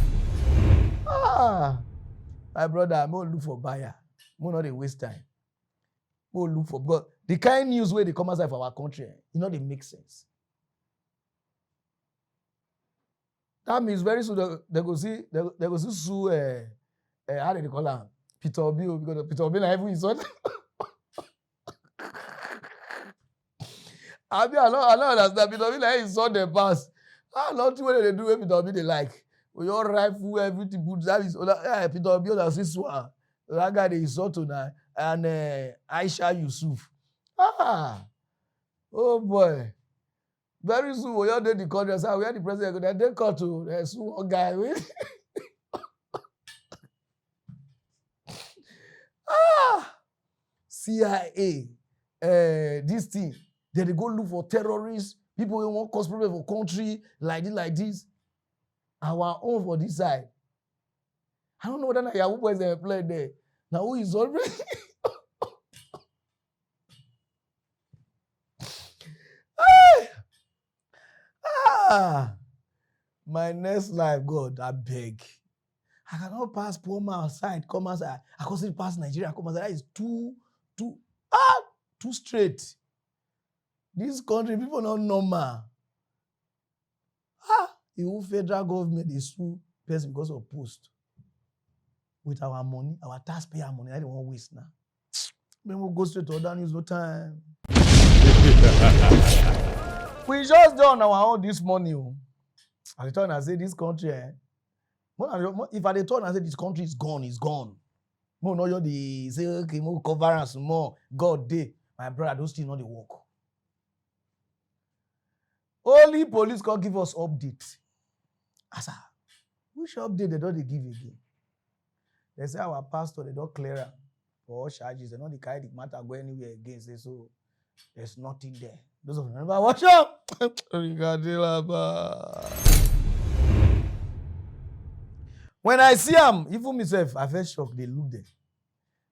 My brother, I'm going to look for buyer. I'm not a waste time. I'm going to look for, because the kind news where they come outside for our country, they make sense. That means very soon they go see sue how do they call her? Peter Obi, because Peter Obi like is on. I don't understand. Peter Obi like is on the past. Not what they do when Peter Obi they like. We all rifle everything put that is Peter Obi that's this one. That guy they insult now and Aisha Yusuf. Oh boy. Very soon we all did the country. So we had the president. They call to sue one guy. CIA, this thing. Then they go look for terrorists, people who want cause problem for country, like this. Our own for this side. I don't know whether Yahoo boys they play there. Now who is already? My next life, God, I beg. I cannot pass poor man outside, come outside. I can still pass Nigeria, come outside. That is too straight. This country, people not normal. The federal government is sue person because of post. With our money, our taxpayer money, I don't want to waste now. Then we'll go straight to other news, no time. We just done our own this morning. I return and say this country, if I return and say this country is gone, it's gone. More no you say okay, more coverance, more God day. My brother, those still not the work. Only police can give us update. Asa, which update they don't give again? They say our pastor, they don't clear them for all charges. They don't carry the matter go anywhere again. Say so there's nothing there. Those of you remember, watch up. When I see them, even myself, I felt shocked. They look there.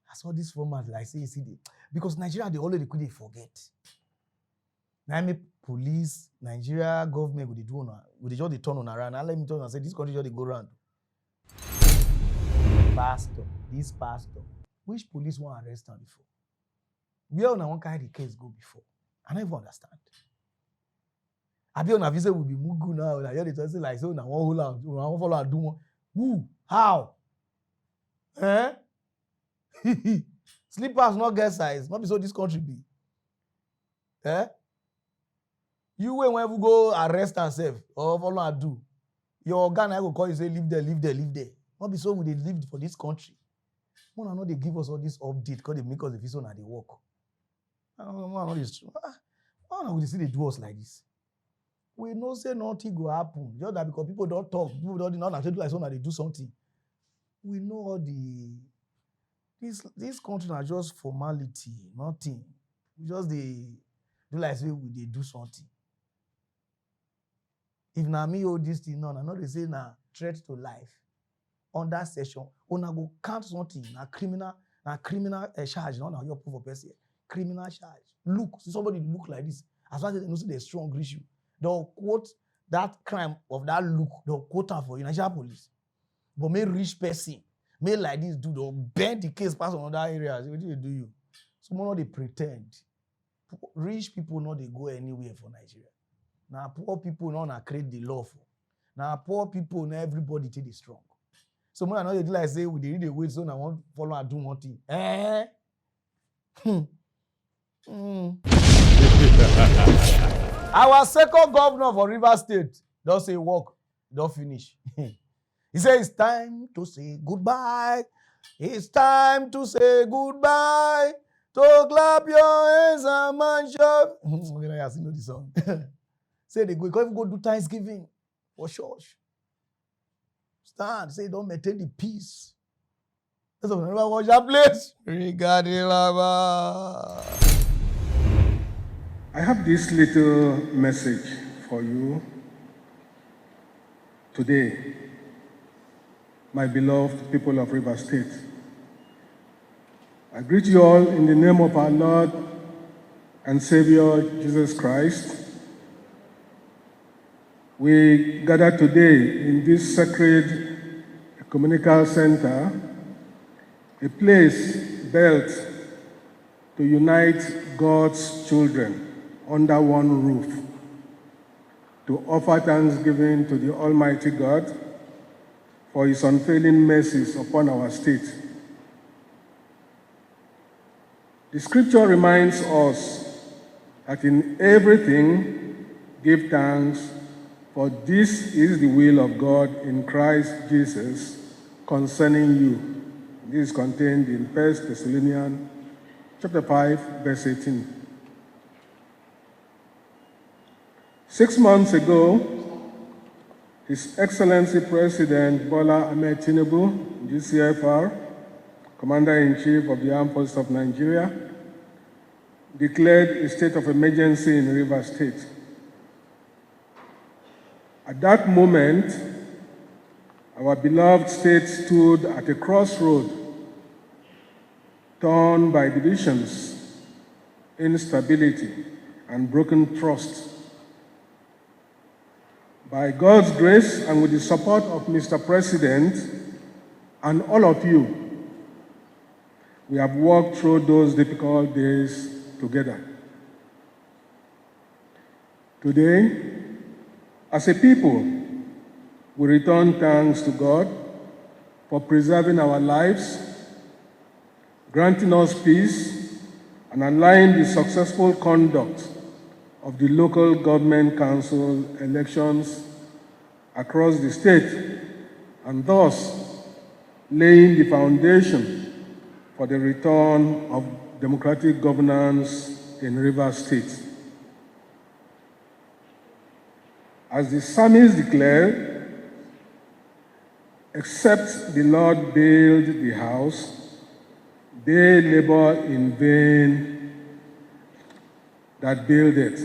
I saw this format like see the because Nigeria they already couldn't forget. Now me police, Nigeria government would do on would just they turn on around. And let me turn and say this country just they go around. This pastor, which police want arrest him before? Where on one carry the case go before? I never understand. I be on a visit will be mugu now. Like you they say like so now one hold out, one follow and do one. Who? How? Slippers not get size. Not be so this country be. You whenever go arrest yourself or follow and do. Your organ I go call you say live there. Not be so we they live for this country. One know they give us all this update because they make us the vision and they work. I don't know this true. Why not we see they do us like this? We know say nothing go happen. Just that because people don't talk, people don't know actually like so now they do something. We know all this country are just formality, nothing. We just they do like say they do something. If na me hold this thing on, I know they say na threat to life. On that session, una go count something na criminal charge, not na your proof of person. Criminal charge. Look, see somebody look like this. As long as they know there's strong issue, they'll quote that crime of that look. They'll quote her for Nigeria police. But may rich person, may like this dude, they'll bend the case past on other areas. What do they do you? Someone not they pretend. Rich people not they go anywhere for Nigeria. Now poor people not create the law for. Now poor people not everybody take the strong. So when I know they do like say we they read the wait so I want follow and do one thing. Our second governor for Rivers State don't say work, don't finish. He says it's time to say goodbye. It's time to say goodbye. To clap your hands and man shove. I still know the song. Say they go do Thanksgiving for church. Stand, say don't maintain the peace. That's what I watch that place. Regarding lava. I have this little message for you today, my beloved people of River State. I greet you all in the name of our Lord and Savior Jesus Christ. We gather today in this sacred ecumenical center, a place built to unite God's children under one roof, to offer thanksgiving to the Almighty God for His unfailing mercies upon our state. The scripture reminds us that in everything give thanks, for this is the will of God in Christ Jesus concerning you. This is contained in 1 Thessalonians chapter 5, verse 18. 6 months ago, His Excellency President Bola Ahmed Tinubu, GCFR, Commander-in-Chief of the Armed Forces of Nigeria, declared a state of emergency in Rivers State. At that moment, our beloved state stood at a crossroad, torn by divisions, instability, and broken trust. By God's grace and with the support of Mr. President and all of you, we have walked through those difficult days together. Today, as a people, we return thanks to God for preserving our lives, granting us peace, and allowing the successful conduct of the local government council elections across the state, and thus laying the foundation for the return of democratic governance in Rivers State. As the psalmist declared, except the Lord build the house, they labor in vain that build it.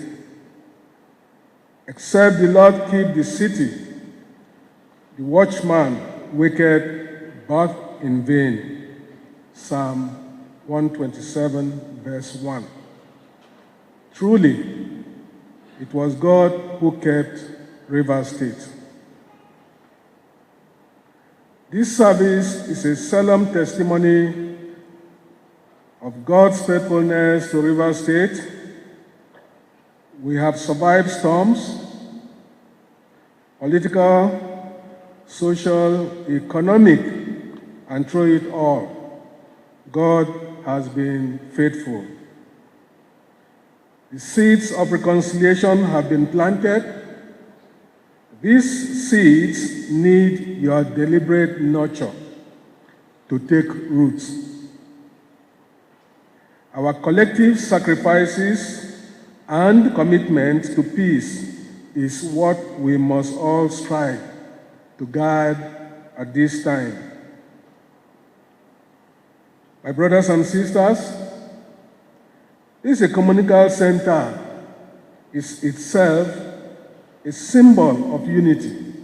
Except the Lord keep the city, the watchman waketh but in vain. Psalm 127, verse 1. Truly, it was God who kept Rivers State. This service is a solemn testimony of God's faithfulness to Rivers State. We have survived storms, political, social, economic, and through it all, God has been faithful. The seeds of reconciliation have been planted. These seeds need your deliberate nurture to take roots. Our collective sacrifices and commitment to peace is what we must all strive to guard at this time. My brothers and sisters, this ecumenical center is itself a symbol of unity.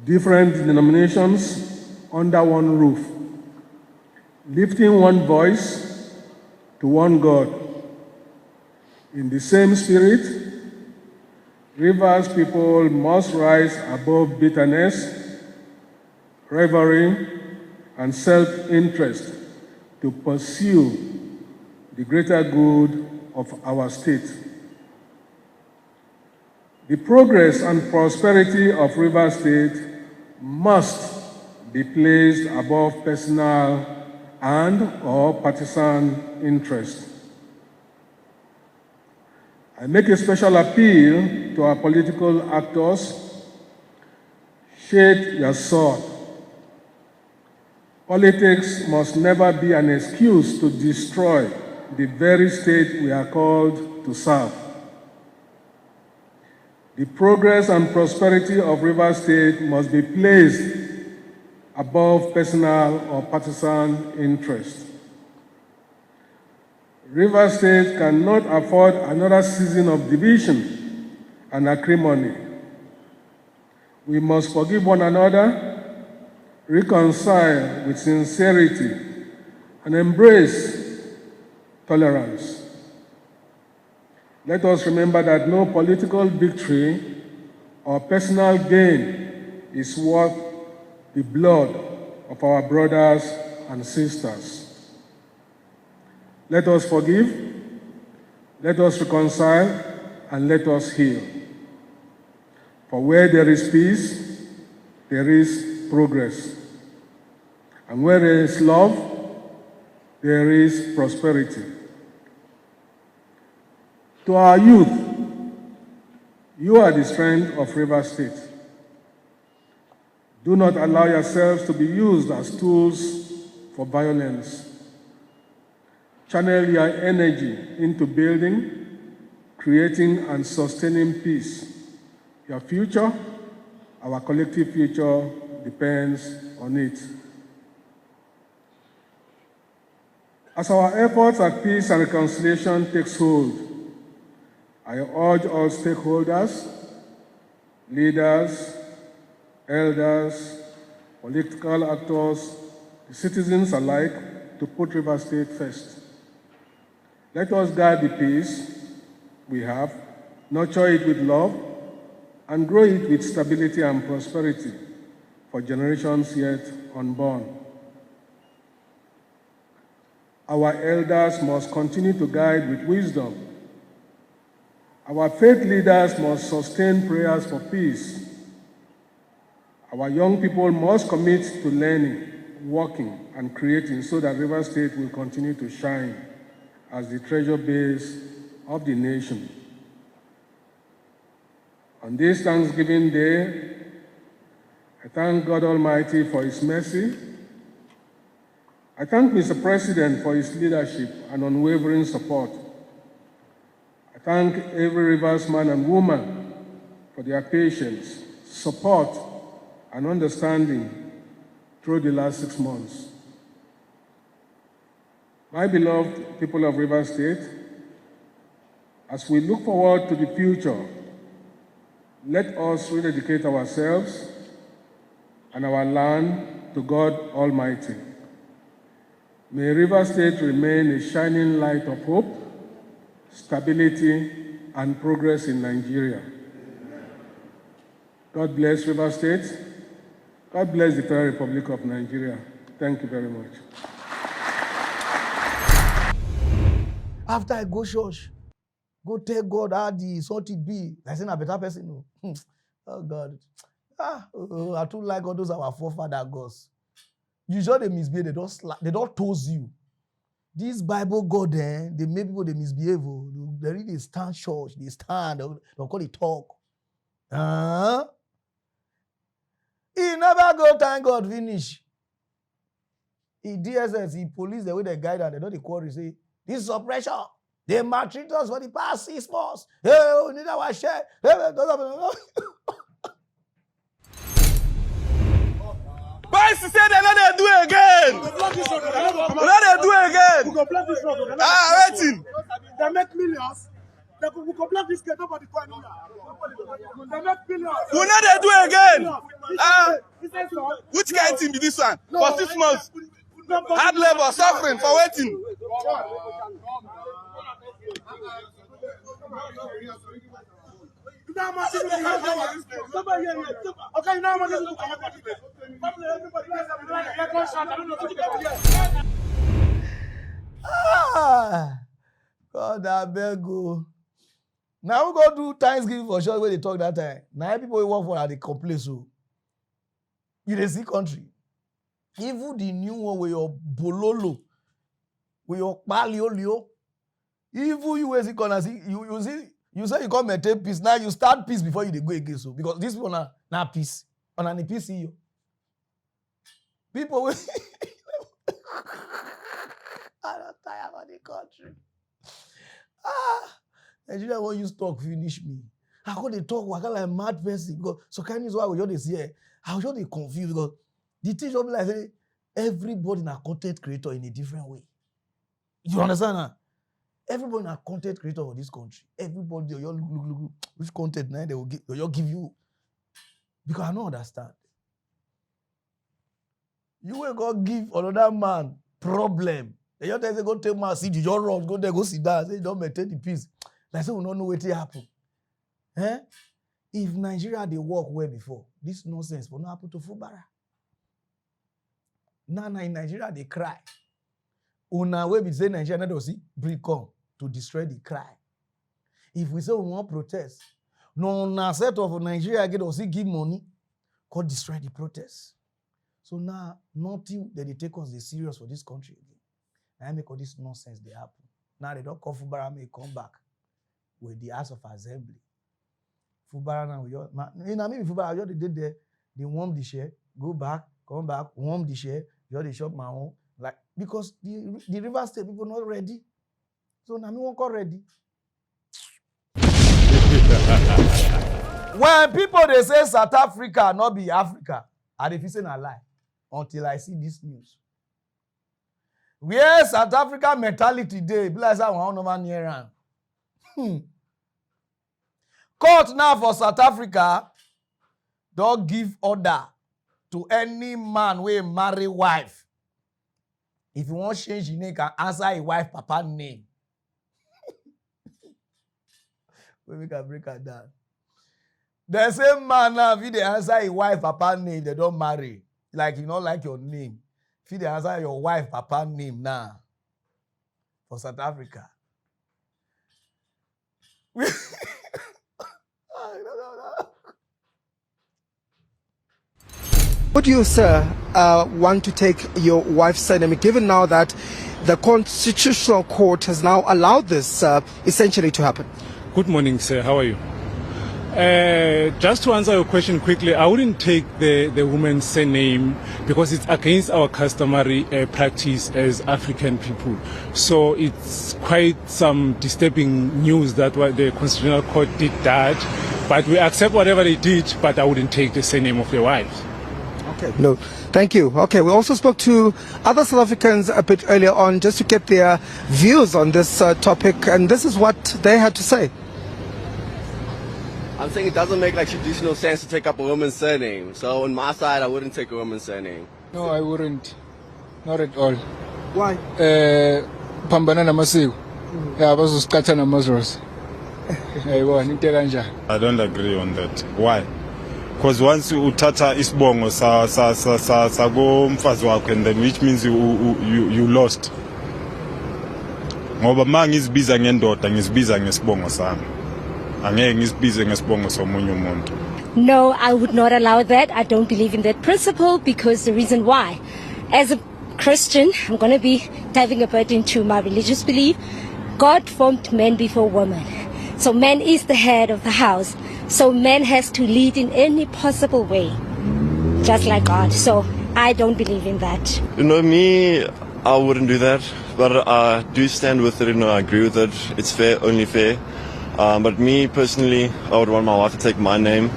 Different denominations under one roof, lifting one voice to one God. In the same spirit, Rivers people must rise above bitterness, rivalry, and self-interest to pursue the greater good of our state. The progress and prosperity of Rivers State must be placed above personal and/or partisan interest. I make a special appeal to our political actors: shade your sword. Politics must never be an excuse to destroy the very state we are called to serve. The progress and prosperity of Rivers State must be placed above personal or partisan interest. Rivers State cannot afford another season of division and acrimony. We must forgive one another, reconcile with sincerity, and embrace tolerance. Let us remember that no political victory our personal gain is worth the blood of our brothers and sisters. Let us forgive, let us reconcile, and let us heal. For where there is peace, there is progress. And where there is love, there is prosperity. To our youth, you are the strength of Rivers State. Do not allow yourselves to be used as tools for violence. Channel your energy into building, creating, and sustaining peace. Your future, our collective future, depends on it. As our efforts at peace and reconciliation takes hold, I urge all stakeholders, leaders, elders, political actors, citizens alike, to put Rivers State first. Let us guard the peace we have, nurture it with love, and grow it with stability and prosperity for generations yet unborn. Our elders must continue to guide with wisdom. Our faith leaders must sustain prayers for peace. Our young people must commit to learning, working, and creating so that Rivers State will continue to shine as the treasure base of the nation. On this Thanksgiving Day, I thank God Almighty for His mercy. I thank Mr. President for his leadership and unwavering support. I thank every Rivers man and woman for their patience, support, and understanding through the last 6 months. My beloved people of Rivers State, as we look forward to the future, let us rededicate ourselves and our land to God Almighty. May Rivers State remain a shining light of hope, stability, and progress in Nigeria. God bless Rivers State. God bless the Federal Republic of Nigeria. Thank you very much. After I go church, go tell God how the something be. I say, a better person. No. Oh, God. I too like all those our forefather gods. Usually they misbehave, they don't toast you. This Bible God, they make people they misbehave. They really stand church, they stand, they'll call it talk. He never go thank God finish. He DSS, he police the way they guide and they don't quarry say, this is oppression. They maltreat us for the past 6 months. Hey, we need our share. Boys say they know they do again. They do again. Waiting. They make millions. They will block this gate. Nobody find me. They make millions. We know they do again. Which kind of team be this one? For 6 months. Hard labor, suffering for waiting. God, I beg you. Now we go do Thanksgiving for sure where they talk that time. Now people work for they complain so. You dey see country. Even the new one with your bololo, with your paliolio, even you will see corner see you say you come maintain peace. Now you start peace before you dey go again so because this people na peace. On an peace you. People will I don't tire about the country. Nigeria won't use talk finish me. I go dey talk waka like mad person because so kind of why we just dey see I was just confused because the thing just be like say everybody na content creator in a different way. You understand now? Everybody na content creator for this country. Everybody you look which content now they will give you because I don't understand. You will go give another man problem. They just say go take my seat, you just run, go there, go sit down, say you don't maintain the peace. Like say we don't know what happen. If Nigeria they work well before, this nonsense will not happen to Fubara. Now in Nigeria they cry. Una way we say Nigeria not see bring come to destroy the cry. If we say we want protest, no na set of Nigeria get also give money, call destroy the protest. So now nothing that they take us the serious for this country again. Now make all this nonsense they happen. Now they don't call Fubara may come back with the House of Assembly. Fubara now maybe Fubara you did there, they warm the share, go back, come back, warm the share, you the shop my own. Like because the River State people not ready. So now me won't call ready. When people they say South Africa not be Africa, I dey feel say na lie until I see this news. Where South Africa mentality dey, be like say I wan over near am. Court now for South Africa don't give order to any man wey marry wife. If you want change your name, can answer a wife papa name. We can break it down. The same man now, if they answer a wife papa name, they don't marry. Like you don't like your name. If they answer your wife papa name now for South Africa. Would you, sir, want to take your wife's surname, given now that the Constitutional Court has now allowed this essentially to happen? Good morning, sir. How are you? Just to answer your question quickly, I wouldn't take the woman's surname because it's against our customary practice as African people. So it's quite some disturbing news that what the Constitutional Court did that. But we accept whatever they did, but I wouldn't take the surname of your wife. Okay, no, thank you. Okay, we also spoke to other South Africans a bit earlier on just to get their views on this topic, and this is what they had to say. I'm saying it doesn't make like traditional sense to take up a woman's surname. So on my side, I wouldn't take a woman's surname. No, I wouldn't. Not at all. Why? Pambana na masiku. Yeah, bazosikhatha namazros. I don't agree on that. Why? Because once you utata isibongo sa go mfazi wakho, and then which means you lost. Ngoba manje ngizibiza ngendoda ngizibiza ngesibongo sami. Angeke ngizibize ngesibongo somunye umuntu. No, I would not allow that. I don't believe in that principle because the reason why, as a Christian, I'm going to be diving a bit into my religious belief. God formed man before woman. So man is the head of the house. So man has to lead in any possible way, just like God. So I don't believe in that. You know, me, I wouldn't do that. But I do stand with it, I agree with it. It's fair, only fair. But me personally, I would want my wife to take my name.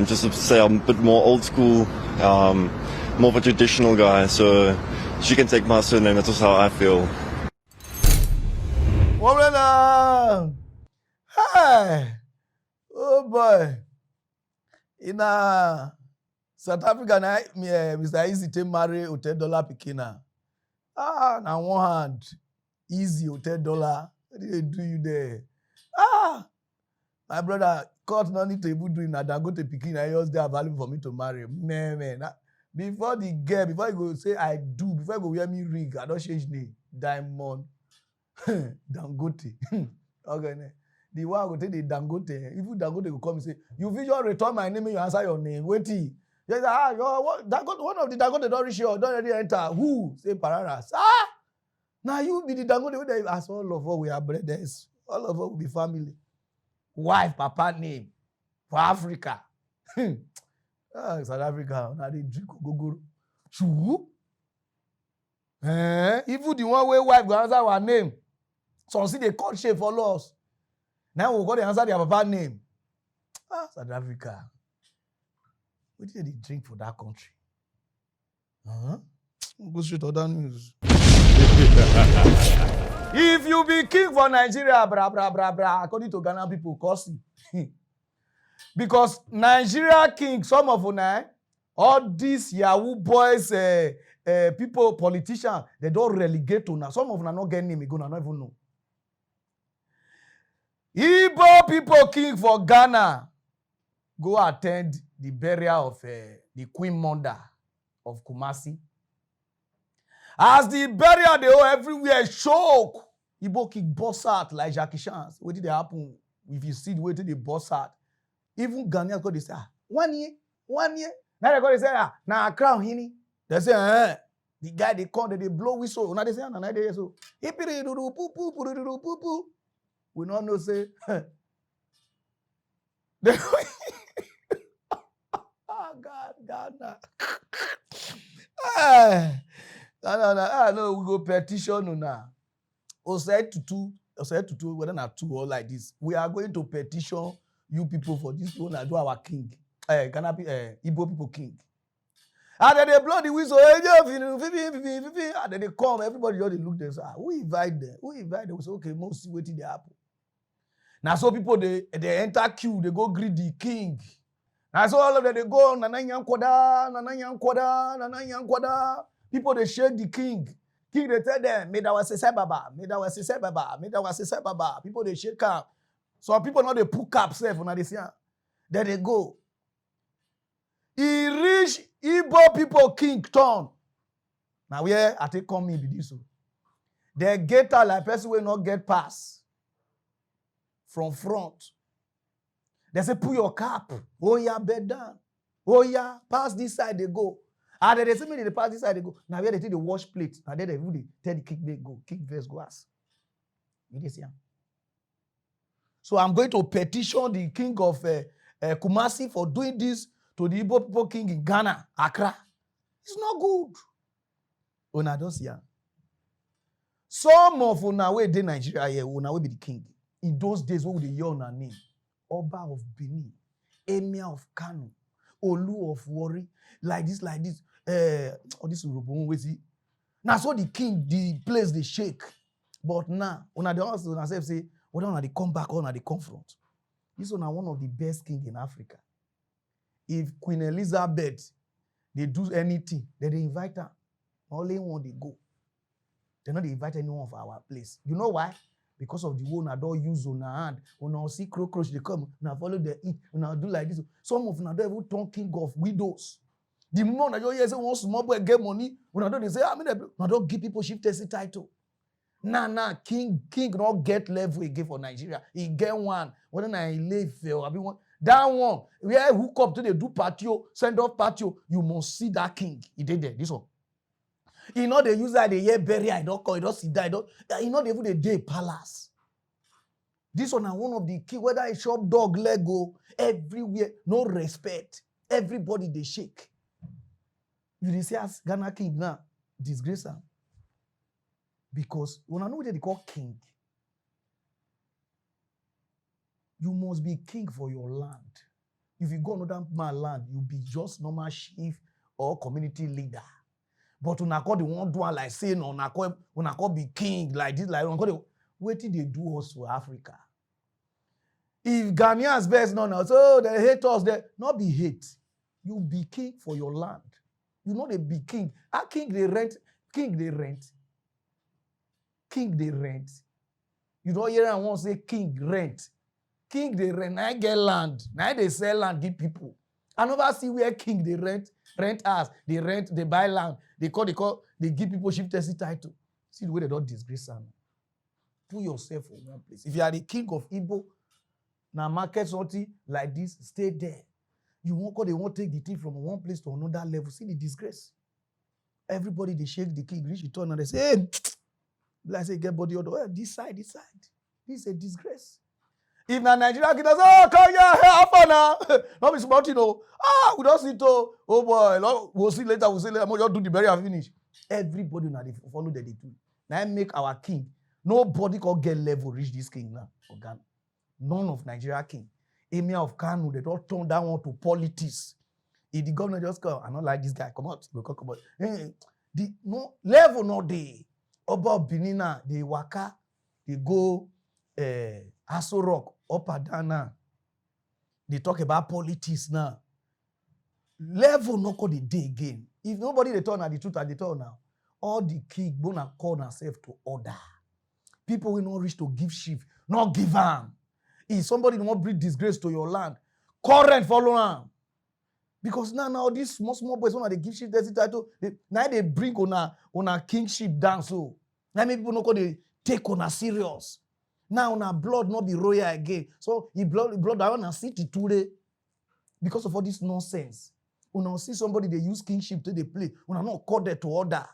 Just to say I'm a bit more old school, more of a traditional guy. So she can take my surname, that's just how I feel. Hey! Oh boy. In South Africa, Mr. Easy to marry $10 pikina. Now one hand, easy $10. What did they do you there? My brother, court no need to even do it now. Go to pikina, just they are valuable for me to marry. Man. Before the girl, before you go say I do, before you go wear me ring, I don't change name. Diamond. Dangote. Okay. The one will take the Dangote. If Dangote will come and say, you visual return my name and you answer your name. Wait till. Yes, Dangote, one of the Dangote don't reach you, don't already enter. Who? Say Pararan. Now you be the Dangote. As all of us, we are brothers. All of us will be family. Wife, papa name. For Africa. South Africa, now they drink gogoro. Even the one where wife go answer our name. So see the court shape for us. Now we got to answer their papa name. South Africa. What did they drink for that country? Go straight to other news. If you be king for Nigeria, bra, according to Ghana people, costly. Because Nigeria king, some of them, all these Yahoo boys, people, politicians, they don't relegate to now. Some of them are not getting name, I don't even know. Igbo people king for Ghana. go attend the burial of the Queen Mother of Kumasi. As the burial, they all everywhere choke. Igbo King boss out like Jackie Chan. What did they happen? If you see the way they boss out, even Ghanaians go, they say, 1 year. Now they go, they say, now crown hini. They say, the guy they call, they blow whistle. Now they say, now they say, so. We don't know, say, oh, God, no, we go petition now. Osei to whether not two or like this. We are going to petition you people for this one and do our king. Can be Igbo people king. And then they blow the whistle. And then they come, everybody just look there. Who invite them? We say, okay, most see what they happen. Now so people they enter queue, they go greet the king. Now so all of them they go nananyan kwada. People they shake the king. King they tell them, may that was a baba. People they shake up. So people know they put cap safe when they see. Then they go. He reach Igbo people king turn. Now where I take come in with this. They get out like person will not get pass from front. They say put your cap. Oh yeah, bed down. Oh yeah, pass this side they go. And then they say me they pass this side they go. Now where they take the wash plate. And then they tell the king they go. King first go ask. You dey see am? So I'm going to petition the king of Kumasi for doing this to the Igbo people king in Ghana, Accra. It's not good. Una don't see am. Some of una wey dey Nigeria here, una wey be the king. In those days, what would they hear una name? Oba of Benin, Emir of Kano, Olu of Warri, like this. All this Urubun, we see. Now so the king, the place they shake. But now, una the also una say, whether una they come back or una they confront. This one are one of the best king in Africa. If Queen Elizabeth they do anything, then they invite her. Only one they go. They not invite anyone for our place. You know why? Because of the one I don't use on her hand. When I see cockroach, they come, and I follow the eat, and I do like this. Some of them don't even turn king of widows. The moment I just hear say one small boy get money, when I don't they say, I don't give people chieftaincy title. Nah, king not get level again for Nigeria. He get one. Whether I live or I be one. That one, where hook up to the do patio, send off patio, you must see that king. He did there, this one. You know they use that the year bury, I don't call it, don't see that, you know they even the day palace. This one are one of the key, whether it's shop dog, Lego, everywhere, no respect. Everybody they shake. You say as Ghana king now, disgrace him. Because when I know what they call king, you must be king for your land. If you go another man's land, you'll be just normal chief or community leader. But when I call the one do like saying when I call be king like this, like what did they do us for Africa? If Ghanaians best now, so they hate us, they not be hate. You be king for your land. You know they be king. A king they rent. You don't hear anyone say king rent. King they rent. Now get land. Now they sell land, give people. I never see where king they rent us. They rent, they buy land. They give people chieftaincy title. See the way they don't disgrace them. Put yourself in one place. If you are the king of Igbo, now market something like this, stay there. They won't take the thing from one place to another level. See the disgrace. Everybody they shake the king, reach the turn and they say, hey, like say get body order. Well, this side. This is a disgrace. If na Nigeria get us, come here, happen now. Not be smart, you know. We don't see to. Oh boy, we'll see later. I'm just do the burial finish. Everybody now they follow that they do. Now make our king. Nobody can get level reach this king now for Ghana. None of Nigeria king. Emir of Kano, they don't turn that one to politics. If the governor just come, I don't like this guy. Come out, come out. The no level not there. About Benina, they waka, they go Aso Rock, up and down now. They talk about politics now. Level not call the day again. If nobody they turn at the truth at the turn now, all the king gonna call themselves to order. People will not reach to give shift, not give them. If somebody not bring disgrace to your land, Current follow am. Because now these small boys, when they give ship there's title, now they bring on a kingship down. So now many people know they take on a serious. Now on a blood not be royal again. So he blood I want to city today because of all this nonsense. When I see somebody they use kingship to they play, when I not call there to order.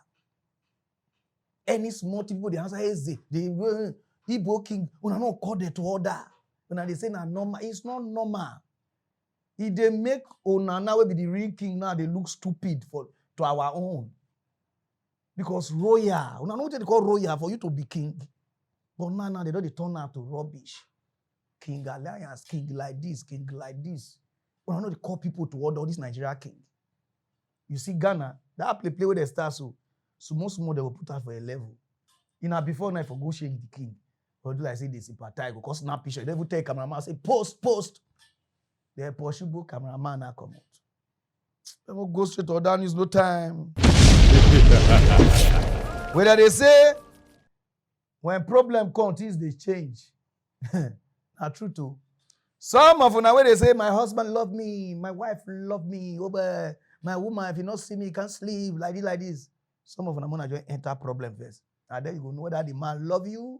Any small people they answer Eze, they Igbo King, when I not call there to order. When they say na normal, it's not normal. If they make Onana will be the real king now, they look stupid to our own. Because royal, Onana what they call royal for you to be king. But now they don't turn out to rubbish. King alliance, king like this, king like this. Onana they call people to order this Nigeria king. You see Ghana, that play where they start so most they will put out for a level. Before night for go shake the king. But do like say they sympathize because snap picture. They will take cameraman say post. They pursue book cameraman now come out. They will go straight to order news, no time. Whether they say when problem comes, things they change. Not true too. Some of them where they say my husband love me, my wife love me, my woman if you not see me can't sleep like this. Some of them want to just enter problem first. And then you go know whether the man love you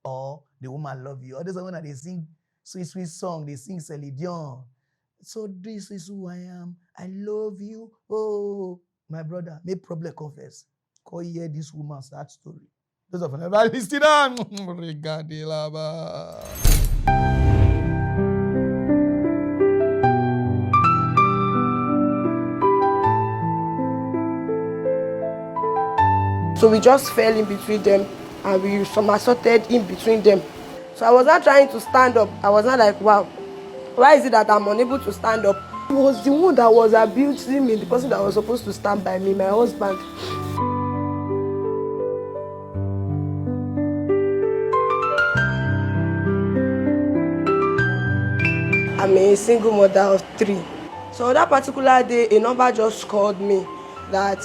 or the woman love you. Others when they sing sweet song, they sing Celine Dion. So this is who I am. I love you. Oh, my brother, make problem confess. Go hear this woman's sad story. Those of them never listen down. So we just fell in between them and we somersaulted in between them. So I was not trying to stand up. I was not like, wow, why is it that I'm unable to stand up? It was the one that was abusing me, the person that was supposed to stand by me, my husband. I'm a single mother of 3. So that particular day, a number just called me that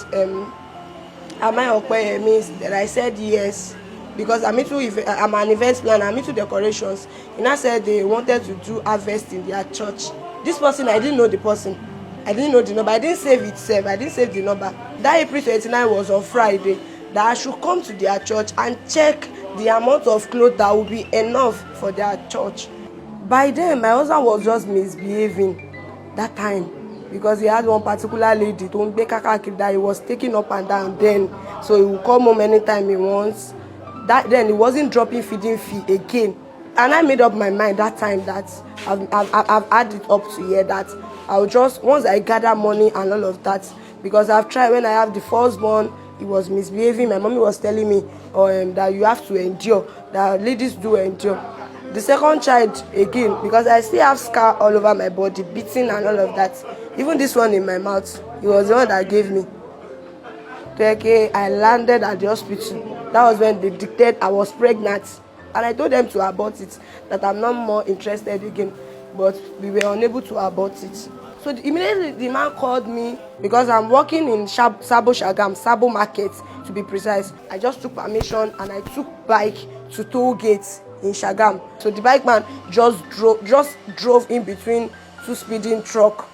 am I okay? Means that I said yes. Because I'm an event planner, I'm into decorations. And I said they wanted to do harvest in their church. This person, I didn't know the person. I didn't know the number. I didn't save it, I didn't save the number. That April 29 was on Friday. That I should come to their church and check the amount of clothes that will be enough for their church. By then, my husband was just misbehaving that time. Because he had one particular lady, that he was taking up and down then. So he would come home anytime he wants. Then he wasn't dropping feeding fee again. And I made up my mind that time that I've added up to here that I'll just, once I gather money and all of that, because I've tried when I have the firstborn, he was misbehaving. My mommy was telling me that you have to endure, that ladies do endure. The second child, again, because I still have scar all over my body, beating and all of that. Even this one in my mouth, it was the one that gave me. Okay, I landed at the hospital. That was when they declared I was pregnant. And I told them to abort it, that I'm not more interested again. But we were unable to abort it. So immediately the man called me, because I'm working in Sabo Market to be precise. I just took permission and I took bike to toll gates in Shagam. So the bike man just drove in between 2 speeding truck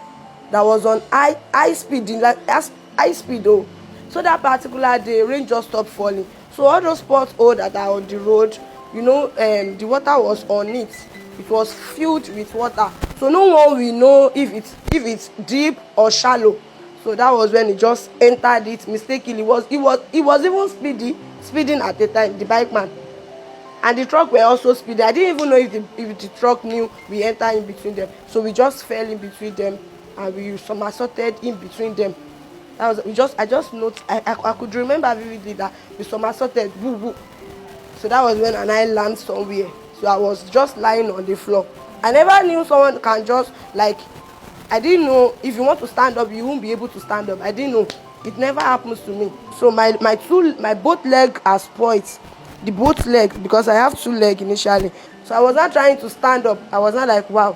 that was on high speed, high speed though. So that particular day, rain just stopped falling. So all those potholes that are on the road, the water was on it. It was filled with water. So no one will know if it's deep or shallow. So that was when he just entered it mistakenly. He was even speeding at the time, the bike man. And the truck were also speeding. I didn't even know if the truck knew we entered in between them. So we just fell in between them and we somersaulted in between them. I just noticed, I could remember vividly that we somersaulted, woo woo. So that was when I landed somewhere. So I was just lying on the floor. I never knew someone can just, I didn't know if you want to stand up, you won't be able to stand up. I didn't know. It never happens to me. So my both legs are spoiled. The both legs, because I have 2 legs initially. So I was not trying to stand up. I was not like, wow,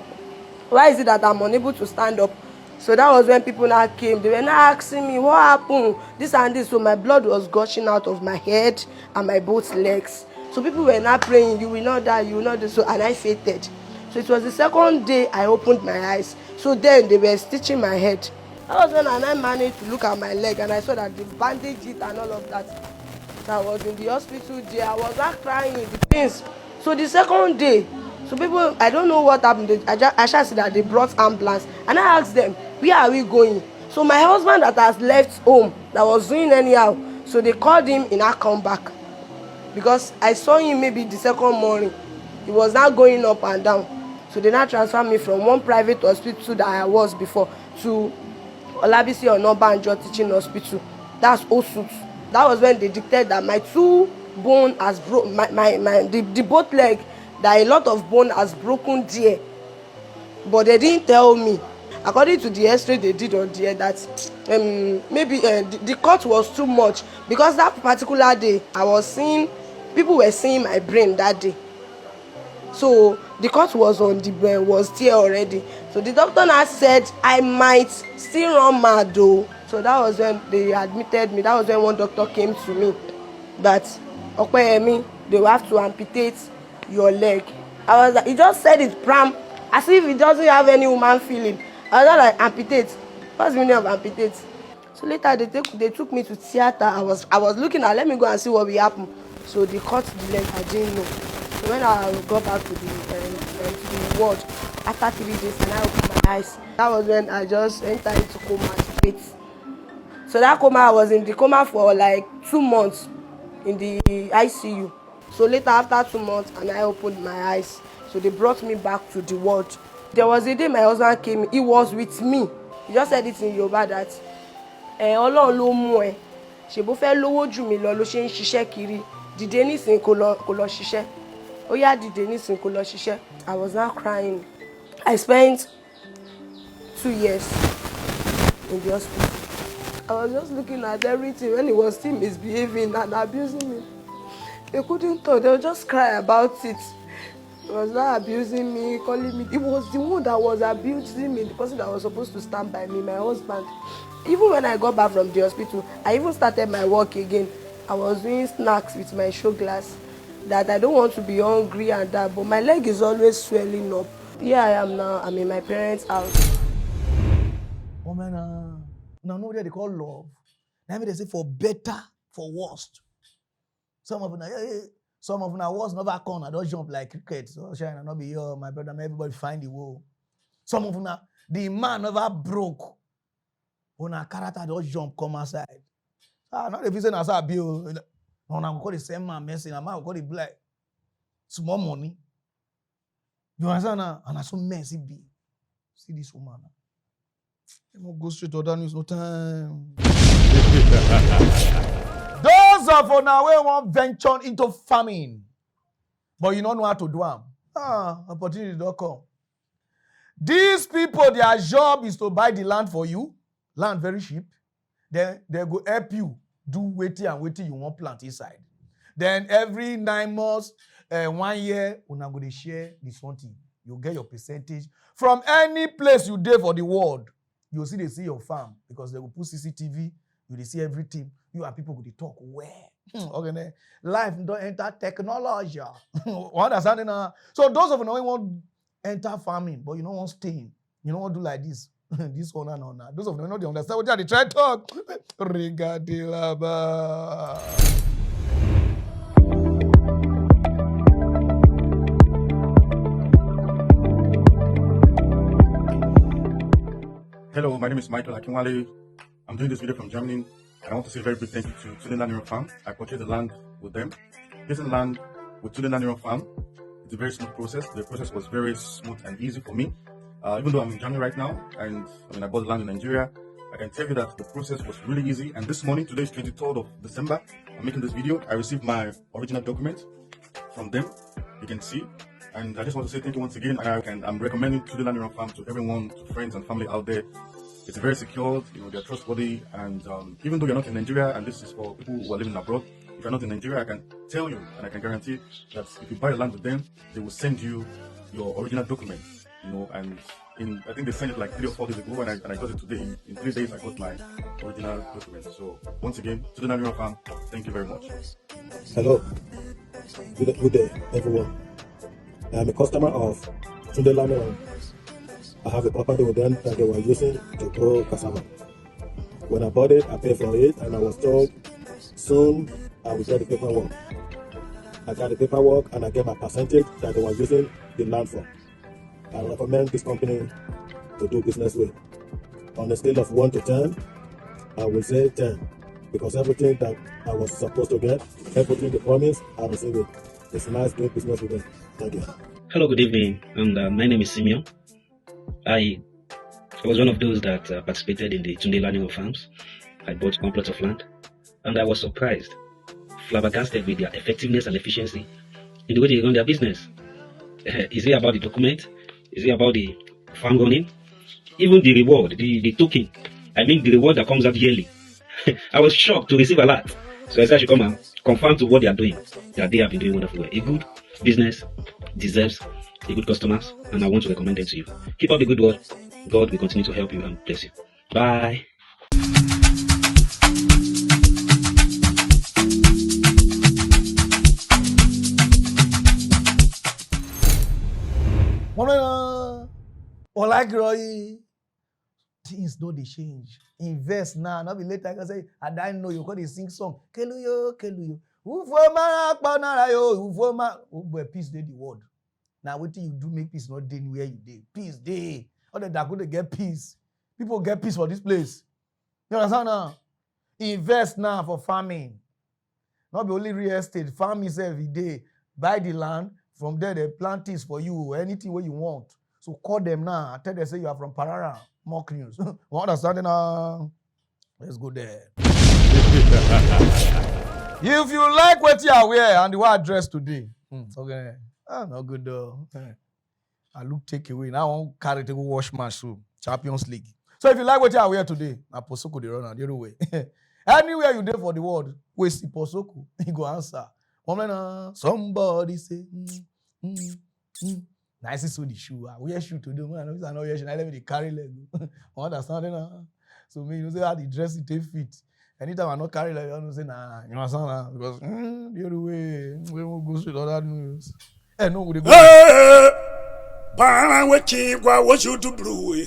why is it that I'm unable to stand up? So that was when people now came. They were now asking me, what happened? This and this. So my blood was gushing out of my head and my both legs. So people were now praying, you will not die, you will not die. So, and I fainted. So it was the second day I opened my eyes. So then they were stitching my head. That was when I managed to look at my leg and I saw that the bandage it and all of that. So I was in the hospital there. I was not crying, the pains. So the second day, so people, I don't know what happened. I just see that they brought ambulance. And I asked them, where are we going? So my husband that has left home, that was doing anyhow, so they called him and I come back. Because I saw him maybe the second morning. He was not going up and down. So they now transferred me from one private hospital that I was before to Olabisi Onabanjo Teaching Hospital. That's Osut. That was when they dictated that my two bone has broken, the both leg, that a lot of bone has broken there. But they didn't tell me. According to the x-ray they did on there, that maybe the cut was too much, because that particular day I was seeing, people were seeing my brain that day. So the cut was on the brain, was there already. So the doctor now said I might still run mad though. So that was when they admitted me. That was when one doctor came to me that, Okpeyemi, they will have to amputate your leg. I was like, he just said it pram, as if he doesn't have any human feeling. I was like, amputate. What's the meaning of amputate? So later they took me to theater. I was looking at, let me go and see what will happen. So they cut the leg, I didn't know. So when I got back to the ward after 3 days and I opened my eyes, that was when I just entered into coma straight. So that coma, I was in the coma for like 2 months in the ICU. So later, after 2 months, and I opened my eyes. So they brought me back to the ward. There was a day my husband came, he was with me. He just said it in Yoruba that, Ọlọ́run ló mú ẹ, ṣèbó fẹ́ lówó jù mí lọ ló ṣe ń ṣiṣẹ́ kiri, dìde nísìn kó lọ ṣiṣẹ́. Ó yá dìde nísìn kó lọ ṣiṣẹ́. I was now crying. I spent 2 years in the hospital. I was just looking at everything when he was still misbehaving and abusing me. They couldn't talk, they would just cry about it. He was not abusing me, calling me. It was the one that was abusing me, the person that was supposed to stand by me, my husband. Even when I got back from the hospital, I even started my work again. I was doing snacks with my show glass, that I don't want to be hungry and that, but my leg is always swelling up. Here I am now, I'm in my parents' house. Oh man, now know what they call love. Now they say for better, for worst. Some of them worst never come. I don't jump like cricket. So shine not be here, my brother. Everybody find the wall. Some of them the man never broke. When a character don't jump come outside. Not if you say na bill. No, I'm call the same man messing. I'm call the black. Small money. You understand now? And I so messy be. See this woman. I'm gonna go straight to other news. No time. Those of you now we want venture into farming, but you don't know how to do them. Opportunity don't come. These people, their job is to buy the land for you. Land very cheap. Then they go help you do waiting you want plant inside. Then every 9 months, 1 year, una go to share this one thing. You get your percentage from any place you did for the world. You see they see your farm because they will put CCTV. You see everything. You and people go to talk where. Okay, life don't enter technology. Understand now? So those of you know want enter farming, but you don't want staying. You don't want to do like this. This one and on. Those of them know they understand what they try to talk. Rigadilaba. Hello, my name is Michael Akinwale. I'm doing this video from Germany, and I want to say a very big thank you to Tudela Nero Farm. I purchased the land with them. Getting land with Tudela Nero Farm, it's a very smooth process. The process was very smooth and easy for me. Even though I'm in Germany right now, and I bought land in Nigeria, I can tell you that the process was really easy. And this morning, today is 23rd of December, I'm making this video. I received my original document from them, you can see. And I just want to say thank you once again. I'm recommending Tudela Nero Farm to everyone, to friends and family out there. It's very secured, they're trustworthy, and even though you're not in Nigeria, and this is for people who are living abroad, if you're not in Nigeria, I can tell you and I can guarantee that if you buy land with them, they will send you your original documents, and I think they sent it like 3 or 4 days ago, and I got it today. In 3 days, I got my original documents. So once again, Tudela Nero Farm, thank you very much. Hello, good day, everyone. I'm a customer of Tudela Nero. I have a property with them that they were using to grow cassava. When I bought it, I paid for it, and I was told soon I will get the paperwork. I got the paperwork, and I get my percentage that they were using the land for. I recommend this company to do business with. On a scale of 1 to 10, I will say 10, because everything that I was supposed to get, everything they promised, I received it. It's nice doing business with them. Thank you. Hello, good evening, and my name is Simeon. I was one of those that participated in the Tunde Learning of Farms. I bought one plot of land, and I was surprised, flabbergasted with their effectiveness and efficiency in the way they run their business. Is it about the document? Is it about the farm running? Even the reward, the token, I mean the reward that comes out yearly. I was shocked to receive a lot. So I said I should come and confirm to what they are doing, that they have been doing wonderful work. A good business deserves a good customers, and I want to recommend them to you. Keep up the good work. God will continue to help you and bless you. Bye. Things don't they change. Invest now. Not be later. I can say, I don't know you. Because they sing song. Keluyo, keluyo. Ufoma, panarayo, ufoma. Oh boy, peace dey the word. Now what you do make peace not dey anywhere you dey. Peace dey. All the that go to get peace. People get peace for this place. You understand now? Invest now for farming. Not be only real estate. Farm yourself every day. Buy the land. From there, they plant things for you. Anything where you want. So call them now. I tell them say you are from Pararan. Mock news. You understand now? Let's go there. If you like what you are wearing and the way I dress today, okay. Not good though. I look take away. Now I won't carry to go wash my shoe. Champions League. So if you like what you are wearing today, na Posoko the runner the other way. Anywhere you there for the world, we see Posoko. He go answer. Somebody say, nice so the shoe. I wear shoe today, man. I know wear shoe. I let me carry leg. Understand now? So me, you say how the dress it take fit. Anytime I not carry leg, I don't say nah. You understand now? Because the other way, we won't go straight other news. Hey, no, we go. Hey, Pararan waking, what you do blue? Hey,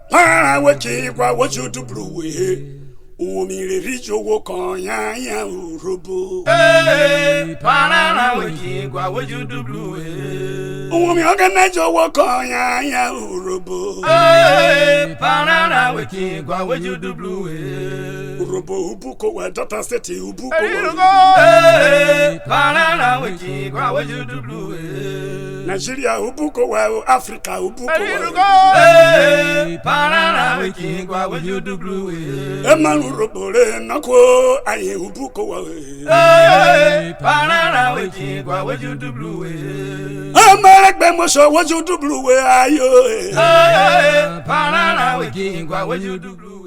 Pararan waking, what you do blue? Umire rijo woko ya urubu. Hey, Pararan waking, what you do blue? Umi organize woko ya urubu. Hey, Pararan waking, what you do blue? Urubu ubuko wa data seti ubuko. Hey, Pararan waking, what you do blue? Nigeria ubuko wa Africa ubuko. Hey, Pararan waking, what you do blue? Urobore nako aye ubuko wa. Hey, Pararan waking, what you do blue? Amaragbe moso what you do blue ayo. Hey, Pararan waking, what you do blue?